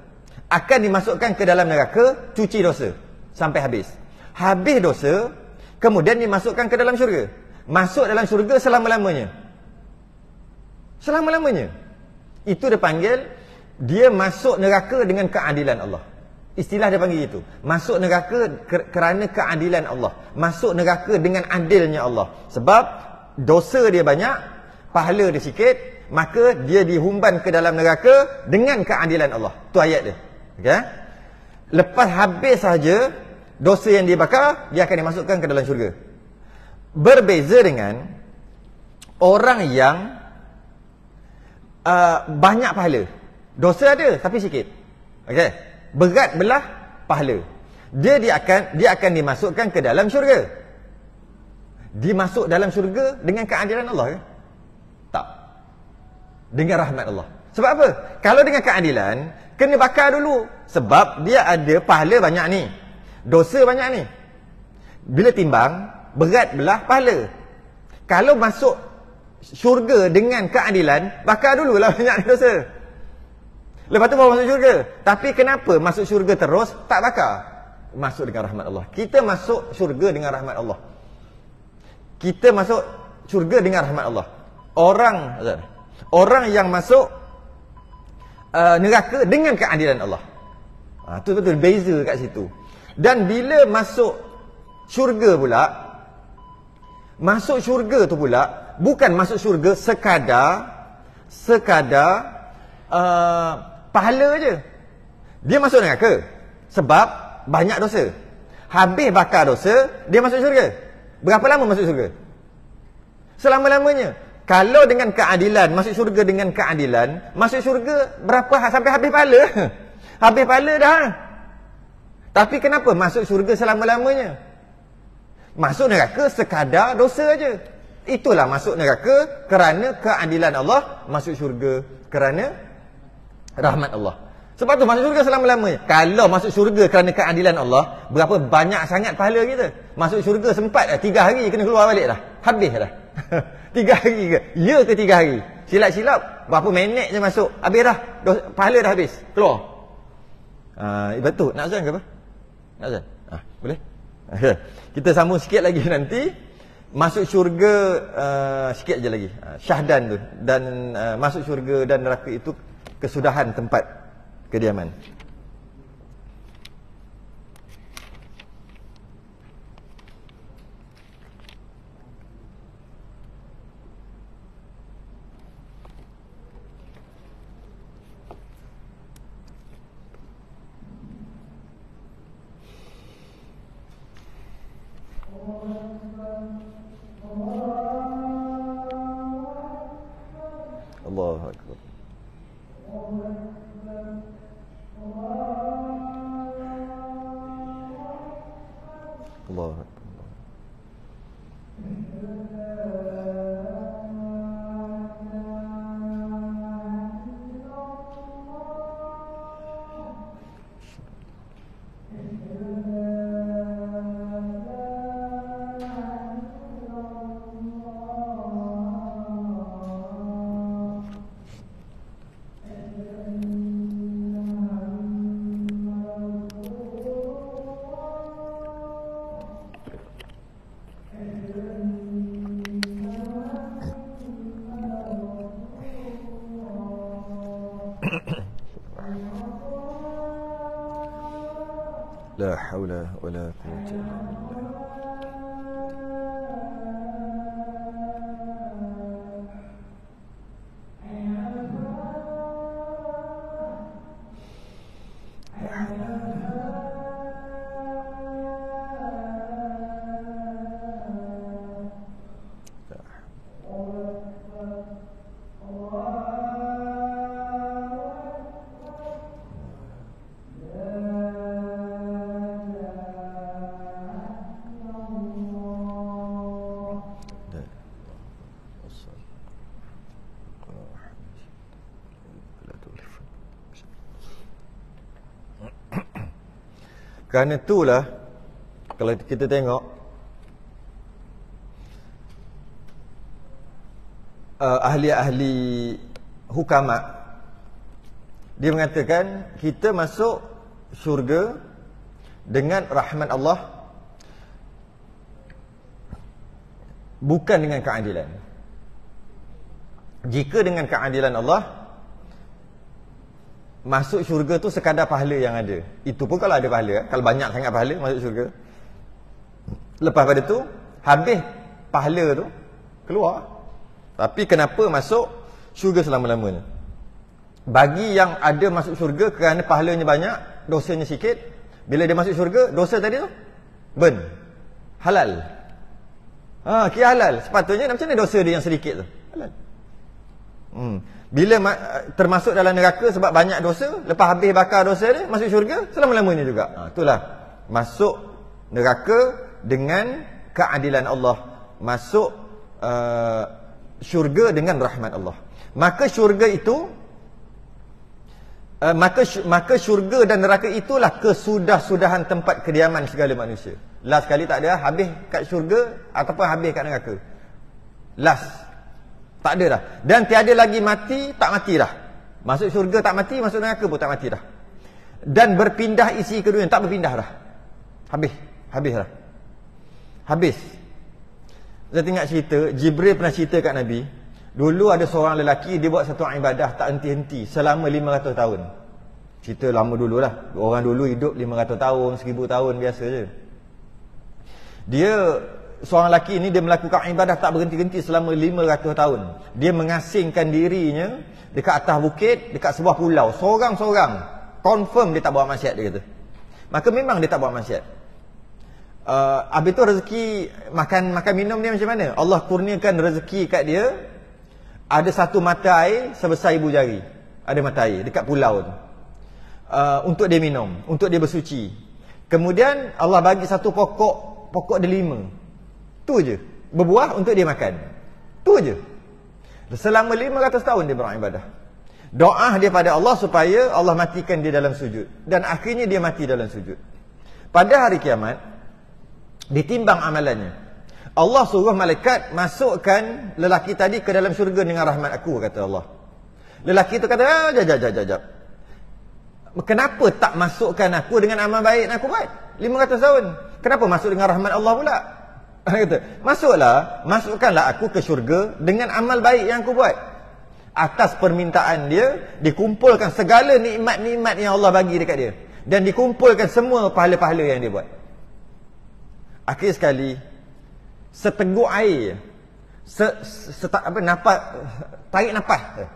Speaker 1: akan dimasukkan ke dalam neraka, cuci dosa sampai habis. Habis dosa, kemudian dimasukkan ke dalam syurga. Masuk dalam syurga selama-lamanya. Selama-lamanya. Itu dia panggil, dia masuk neraka dengan keadilan Allah. Istilah dia panggil itu. Masuk neraka kerana keadilan Allah. Masuk neraka dengan adilnya Allah. Sebab dosa dia banyak, pahala dia sikit, maka dia dihumban ke dalam neraka dengan keadilan Allah. Tu ayat dia. Okay? Lepas habis saja dosa yang dia bakar, dia akan dimasukkan ke dalam syurga. Berbeza dengan orang yang banyak pahala. Dosa ada tapi sikit. Okey. Berat belah pahala. Dia akan dimasukkan ke dalam syurga. Dimasuk dalam syurga dengan keadilan Allah ke? Tak. Dengan rahmat Allah. Sebab apa? Kalau dengan keadilan, kena bakar dulu. Sebab dia ada pahala banyak ni. Dosa banyak ni. Bila timbang, berat belah pahala. Kalau masuk syurga dengan keadilan, bakar dululah banyak dosa. Lepas tu baru masuk syurga. Tapi kenapa masuk syurga terus tak bakar? Masuk dengan rahmat Allah. Kita masuk syurga dengan rahmat Allah. Kita masuk syurga dengan rahmat Allah. Orang yang masuk neraka dengan keadilan Allah. Tu betul beza kat situ. Dan bila masuk syurga pula, masuk syurga tu pula bukan masuk syurga sekadar pahala je. Dia masuk neraka sebab banyak dosa. Habis bakar dosa, dia masuk syurga. Berapa lama masuk syurga? Selama-lamanya. Kalau dengan keadilan, masuk syurga dengan keadilan, masuk syurga berapa sampai habis pahala? Habis pahala dah. Tapi kenapa masuk syurga selama-lamanya? Masuk neraka sekadar dosa aja. Itulah masuk neraka kerana keadilan Allah, masuk syurga kerana rahmat Allah. Sebab tu masuk syurga selama-lamanya. Kalau masuk syurga kerana keadilan Allah, berapa banyak sangat pahala kita. Masuk syurga sempat dah 3 hari kena keluar balik dah. Habis dah. 3 hari ke? Ya ke 3 hari? Silap-silap berapa minit je masuk, habis dah. Pahala dah habis, keluar. Betul. Nak azan ke apa? Nak azan? Boleh? Kita sambung sikit lagi nanti. Masuk syurga sikit je lagi. Syahdan tu. Dan masuk syurga dan neraka itu kesudahan tempat kediaman. Allahu Akbar. Allah. La haula wala quwwata illa billah. Kerana itulah kalau kita tengok ahli-ahli hukama, dia mengatakan kita masuk syurga dengan rahmat Allah, bukan dengan keadilan. Jika dengan keadilan Allah, masuk syurga tu sekadar pahala yang ada. Itu pun kalau ada pahala. Kalau banyak sangat pahala, masuk syurga. Lepas pada tu, habis pahala tu, keluar. Tapi kenapa masuk syurga selama-lamanya? Bagi yang ada masuk syurga kerana pahalanya banyak, dosanya sikit, bila dia masuk syurga, dosa tadi tu burn, halal. Kira halal. Sepatutnya macam mana dosa dia yang sedikit tu? Halal. Bila termasuk dalam neraka sebab banyak dosa, lepas habis bakar dosa dia, masuk syurga selama-lamanya juga. Itulah masuk neraka dengan keadilan Allah, masuk syurga dengan rahmat Allah. Maka syurga itu maka syurga dan neraka itulah kesudah-sudahan tempat kediaman segala manusia. Last sekali tak ada, habis kat syurga ataupun habis kat neraka. Last. Tak ada dah. Dan tiada lagi mati, tak mati dah. Masuk syurga tak mati, masuk neraka pun tak mati dah. Dan berpindah isi kedua, tak berpindah dah. Habis dah. Habis. Saya tengok cerita, Jibril pernah cerita kat Nabi, dulu ada seorang lelaki, dia buat satu ibadah tak henti-henti selama 500 tahun. Cerita lama dululah. Orang dulu hidup 500 tahun, 1000 tahun biasa je. Seorang lelaki ni dia melakukan ibadah tak berhenti-henti selama 500 tahun. Dia mengasingkan dirinya dekat atas bukit, dekat sebuah pulau, seorang-seorang. Confirm dia tak buat maksiat, dia kata. Maka memang dia tak buat maksiat. Habis tu rezeki makan minum dia macam mana? Allah kurniakan rezeki kat dia, ada satu mata air sebesar ibu jari. Ada mata air dekat pulau tu. Untuk dia minum, untuk dia bersuci. Kemudian Allah bagi satu pokok delima. Tu je, berbuah untuk dia makan. Tu je. Selama 500 tahun dia beribadah. Doa dia pada Allah supaya Allah matikan dia dalam sujud. Dan akhirnya dia mati dalam sujud. Pada hari kiamat, ditimbang amalannya. Allah suruh malaikat masukkan lelaki tadi ke dalam syurga dengan rahmat aku, kata Allah. Lelaki tu kata, jap. Kenapa tak masukkan aku dengan amal baik yang aku buat 500 tahun? Kenapa masuk dengan rahmat Allah pula? Kata, masukkanlah aku ke syurga dengan amal baik yang aku buat. Atas permintaan dia, dikumpulkan segala nikmat-nikmat yang Allah bagi dekat dia, dan dikumpulkan semua pahala-pahala yang dia buat. Akhir sekali, seteguk air, tarik nafas,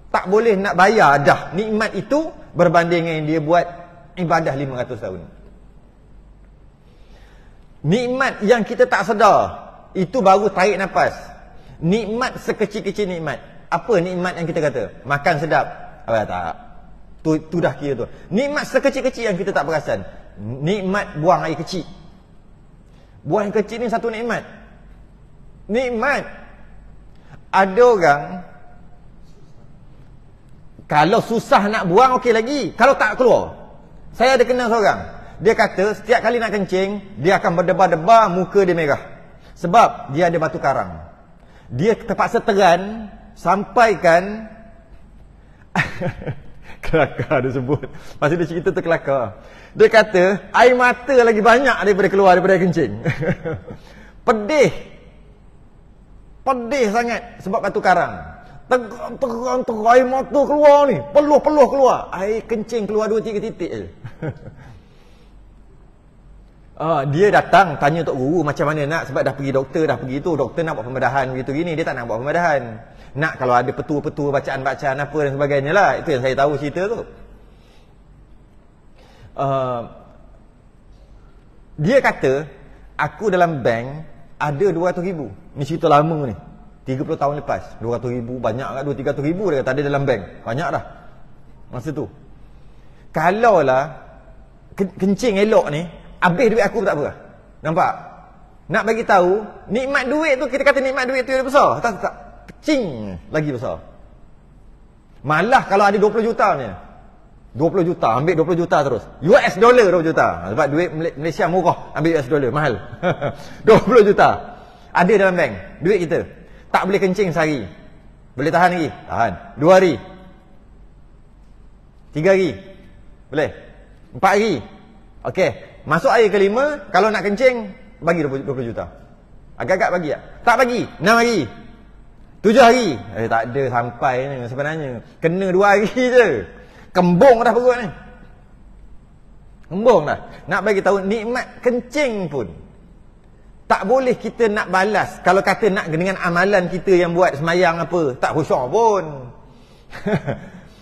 Speaker 1: tak boleh nak bayar dah nikmat itu berbanding dengan dia buat ibadah 500 tahun. Nikmat yang kita tak sedar, itu baru tarik nafas. Nikmat sekecil-kecil nikmat. Apa nikmat yang kita kata? Makan sedap. Tak. Tu dah kira tu. Nikmat sekecil-kecil yang kita tak perasan. Nikmat buang air kecil. Buang yang kecil ni satu nikmat. Nikmat. Ada orang kalau susah nak buang okey lagi, kalau tak keluar. Saya ada kenal seorang, dia kata setiap kali nak kencing, dia akan berdebar-debar, muka dia merah. Sebab dia ada batu karang. Dia terpaksa teran sampaikan kelakar dia sebut. Masa dia cerita tu kelakar. Dia kata air mata lagi banyak daripada keluar daripada air kencing. Pedih. Pedih sangat sebab batu karang. Terang air mata keluar ni, peluh-peluh keluar. Air kencing keluar 2-3 titik je. Dia datang tanya tok guru macam mana nak, sebab dah pergi doktor, dah pergi tu, doktor nak buat pembedahan begitu gini, dia tak nak buat pembedahan. Nak kalau ada petua-petua, bacaan-bacaan apa dan sebagainya lah. Itu yang saya tahu cerita tu. Dia kata, aku dalam bank ada 200,000. Ni cerita lama ni, 30 tahun lepas. 200,000 banyak kat, 200-300 ribu dia kata ada dalam bank. Banyak dah masa tu. Kalau lah kencing elok ni, habis duit aku tak apa. Nampak? Nak bagi tahu nikmat duit tu, kita kata nikmat duit tu dia besar. Tak. Kecing lagi besar. Malah kalau ada 20 juta ni, 20 juta, ambil 20 juta terus. US dollar 20 juta. Sebab duit Malaysia murah, ambil US dollar mahal. 20 juta ada dalam bank, duit kita. Tak boleh kencing sehari. Boleh tahan lagi? Tahan. 2 hari. 3 hari. Boleh? 4 hari. Okey. Masuk hari kelima, kalau nak kencing, bagi 20 juta. Agak-agak bagi tak? Tak bagi. 6 hari. 7 hari. Tak ada sampai ni sebenarnya. Kena 2 hari je. Kembung dah perut ni. Kembung dah. Nak bagi tahu nikmat kencing pun tak boleh kita nak balas. Kalau kata nak dengan amalan kita yang buat semayang apa, tak khusyuk pun.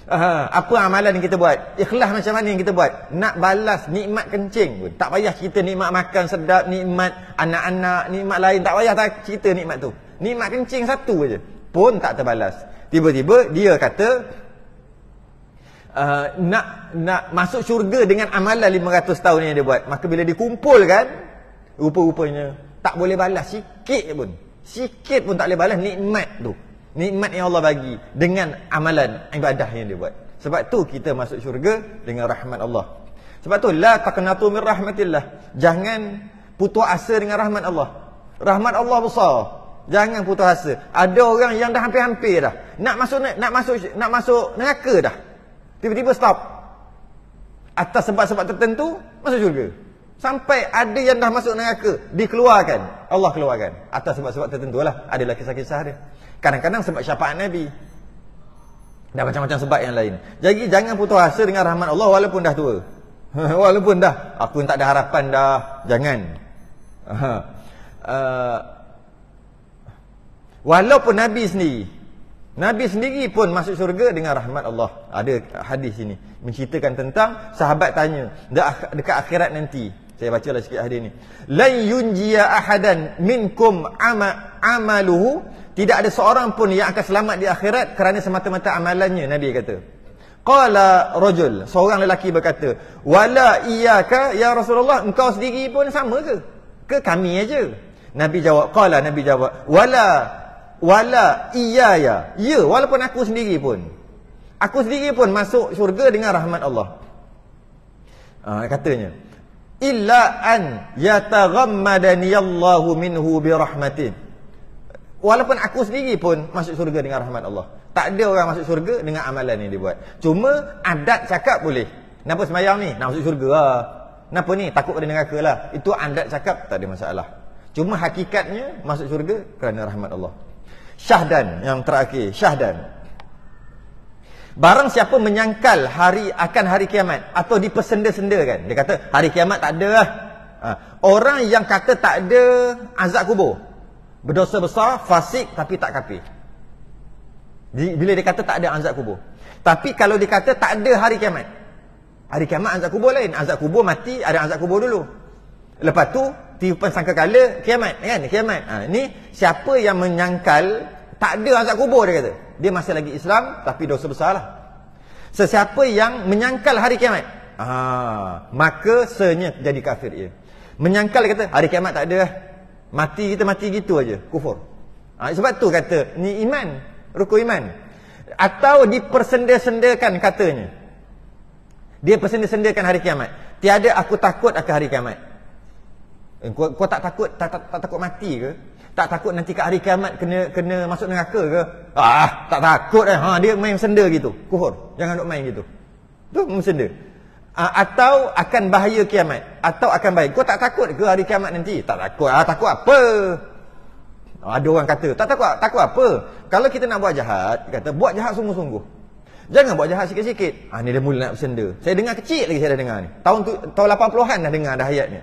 Speaker 1: Apa amalan yang kita buat, ikhlas macam mana yang kita buat, nak balas nikmat kencing pun tak payah cerita nikmat makan sedap, nikmat anak-anak, nikmat lain, tak payah tak cerita nikmat tu. Nikmat kencing satu aja pun tak terbalas. Tiba-tiba dia kata nak masuk syurga dengan amalan 500 tahun yang dia buat. Maka bila dikumpulkan, rupa-rupanya tak boleh balas sikit pun. Sikit pun tak boleh balas nikmat tu. Nikmat yang Allah bagi dengan amalan ibadah yang dia buat. Sebab tu kita masuk syurga dengan rahmat Allah. Sebab tu la taqnatu min rahmatillah. Jangan putus asa dengan rahmat Allah. Rahmat Allah besar. Jangan putus asa. Ada orang yang dah hampir-hampir dah nak masuk neraka dah. Tiba-tiba stop. Atas sebab-sebab tertentu masuk syurga. Sampai ada yang dah masuk neraka, dikeluarkan, Allah keluarkan atas sebab-sebab tertentu lah. Adalah kisah-kisah dia. Kadang-kadang sebab syafaat Nabi, dan macam-macam sebab yang lain. Jadi jangan putus asa dengan rahmat Allah walaupun dah tua. Walaupun dah aku tak ada harapan dah. Jangan. Walaupun Nabi sendiri pun masuk syurga dengan rahmat Allah. Ada hadis ini menceritakan tentang sahabat tanya dekat akhirat nanti. Saya bacalah sikit hadis ni. La yunjiya ahadan minkum amaluhu. Tidak ada seorang pun yang akan selamat di akhirat kerana semata-mata amalannya, Nabi kata. Qala rajul, seorang lelaki berkata, wala iyyaka ya Rasulullah, engkau sendiri pun sama ke? Ke kami aja? Nabi jawab, wala iyaya. Ya, walaupun aku sendiri pun. Aku sendiri pun masuk syurga dengan rahmat Allah. Katanya, illa an yataghammadani Allahu minhu bi rahmatin. Walaupun aku sendiri pun masuk syurga dengan rahmat Allah. Tak ada orang masuk syurga dengan amalan yang dia buat. Cuma adat cakap boleh. Kenapa sembahyang ni? Nak masuk syurga lah. Kenapa ni? Takut pada neraka lah. Itu adat cakap, tak ada masalah. Cuma hakikatnya masuk syurga kerana rahmat Allah. Syahdan, yang terakhir, syahdan. Barang siapa menyangkal akan hari kiamat atau dipersenda-sendakan. Dia kata hari kiamat tak ada lah. Orang yang kata tak ada azab kubur, berdosa besar, fasik tapi tak kafir. Bila dia kata tak ada azab kubur. Tapi kalau dia kata tak ada hari kiamat. Hari kiamat azab kubur lain. Azab kubur mati, ada azab kubur dulu. Lepas tu tiupan sangkakala kiamat, kan? Kiamat. Ni siapa yang menyangkal tak ada azab kubur, dia kata. Dia masih lagi Islam tapi dosa besar lah. Sesiapa yang menyangkal hari kiamat, maka senya jadi kafir ia. Menyangkal kata hari kiamat tak ada lah. Mati kita mati gitu aja, kufur. Sebab tu kata ni iman, rukun iman. Atau dipersenda-sendakan katanya. Dia persenda-sendakan hari kiamat. Tiada aku takut akan hari kiamat. Kau tak takut tak takut mati ke? Tak takut nanti kat hari kiamat kena masuk neraka ke? Tak takut dia main senda gitu. Kufur. Jangan duk main gitu. Tu senda. Atau akan bahaya kiamat, atau akan baik. Kau tak takut ke hari kiamat nanti? Tak takut. Takut apa? Ada orang kata tak takut apa? Kalau kita nak buat jahat, kata buat jahat sungguh-sungguh. Jangan buat jahat sikit-sikit. Ni dah mula nak bersenda. Saya dengar kecil lagi, saya dah dengar ni. Tahun 80-an dah dengar dah ayat ni.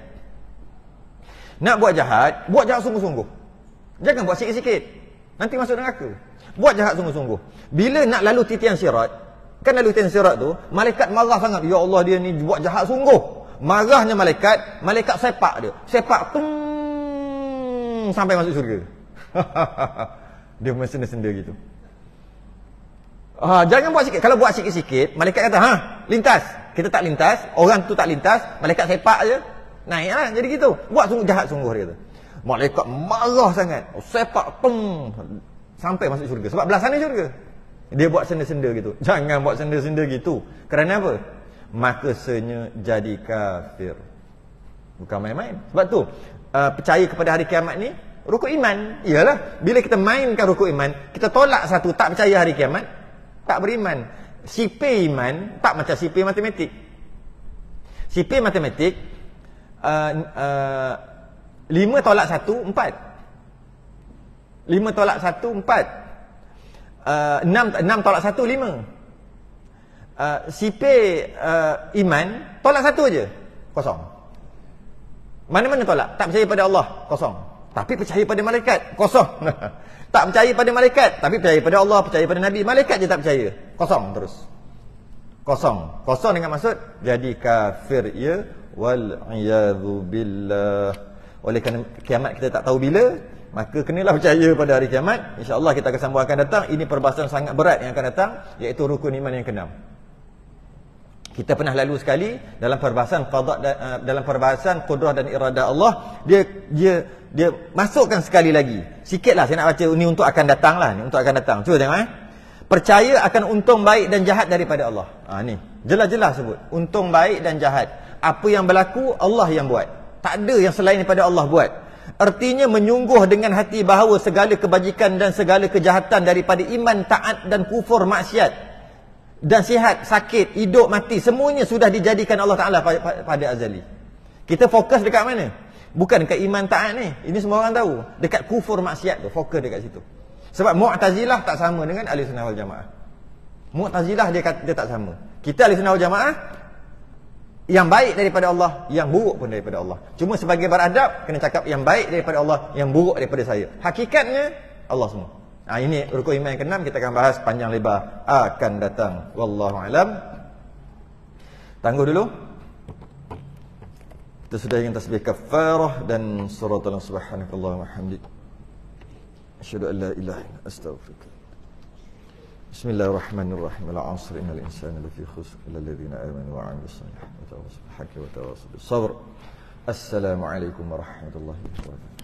Speaker 1: Nak buat jahat sungguh-sungguh. Jangan buat sikit-sikit. Nanti masuk neraka. Buat jahat sungguh-sungguh. Bila nak lalu titian sirat, kan lalu titian sirat tu, malaikat marah sangat. Ya Allah, dia ni buat jahat sungguh. Marahnya malaikat sepak dia. Sepak sampai masuk syurga. Dia senda-senda gitu. Jangan buat sikit. Kalau buat sikit-sikit, malaikat kata, lintas. Kita tak lintas, orang tu tak lintas, malaikat sepak je, naiklah. Jadi gitu. Buat sungguh jahat sungguh dia kata. Malaikat marah sangat. Sepak sampai masuk syurga. Sebab belah sana syurga. Dia buat senda-senda gitu. Jangan buat senda-senda gitu. Kerana apa? Maka senya jadi kafir. Bukan main-main. Sebab tu percaya kepada hari kiamat ni rukun iman. Iyalah, bila kita mainkan rukun iman, kita tolak satu, tak percaya hari kiamat, tak beriman. Sipir iman tak macam sipir matematik. Sipir matematik 5 tolak 1 4. 5 tolak 1 4. 6 tolak 1 5. Sipir iman tolak 1 je, kosong. Mana-mana tolak. Tak percaya pada Allah, kosong. Tapi percaya pada malaikat, kosong. Tak percaya pada malaikat, tapi percaya pada Allah, percaya pada Nabi. Malaikat je tak percaya, kosong terus. Kosong dengan maksud jadi kafir, ya. Wal-iyadhu billah. Oleh kerana kiamat kita tak tahu bila, maka kenalah percaya pada hari kiamat. InsyaAllah kita akan sambung akan datang. Ini perbahasan sangat berat yang akan datang, iaitu rukun iman yang ke-6. Kita pernah lalu sekali dalam perbahasan qada, dalam perbahasan qudrah dan iradah Allah. Dia masukkan sekali lagi. Sikitlah saya nak baca ini untuk akan datang lah, untuk akan datang. Cuba tengok Percaya akan untung baik dan jahat daripada Allah. Ni jelas-jelas sebut untung baik dan jahat. Apa yang berlaku Allah yang buat. Tak ada yang selain daripada Allah buat. Artinya menyungguh dengan hati bahawa segala kebajikan dan segala kejahatan daripada iman, taat dan kufur, maksiat dan sihat, sakit, hidup, mati, semuanya sudah dijadikan Allah Ta'ala pada azali. Kita fokus dekat mana? Bukan dekat iman, taat ni. Ini semua orang tahu. Dekat kufur, maksiat tu, fokus dekat situ. Sebab Mu'tazilah tak sama dengan Ahlussunnah wal Jamaah. Mu'tazilah dia tak sama. Kita Ahlussunnah wal Jamaah, yang baik daripada Allah, yang buruk pun daripada Allah. Cuma sebagai beradab, kena cakap yang baik daripada Allah, yang buruk daripada saya. Hakikatnya Allah semua. Ini rukun iman yang ke-6, kita akan bahas panjang lebar akan datang. Wallahu alam. Tangguh dulu. Kita sudah ingin tasbih kafarah dan surat al-subhanakallah wa hamdik. Asyhadu an la ilaha illa anta astaghfiruka. Bismillahirrahmanirrahim. Al-'asr innal insana lafi khusr illa alladhina amanu wa 'amilus salihati wa tawassaw bil haqqi wa tawassaw bis sabr. Assalamualaikum warahmatullahi wabarakatuh.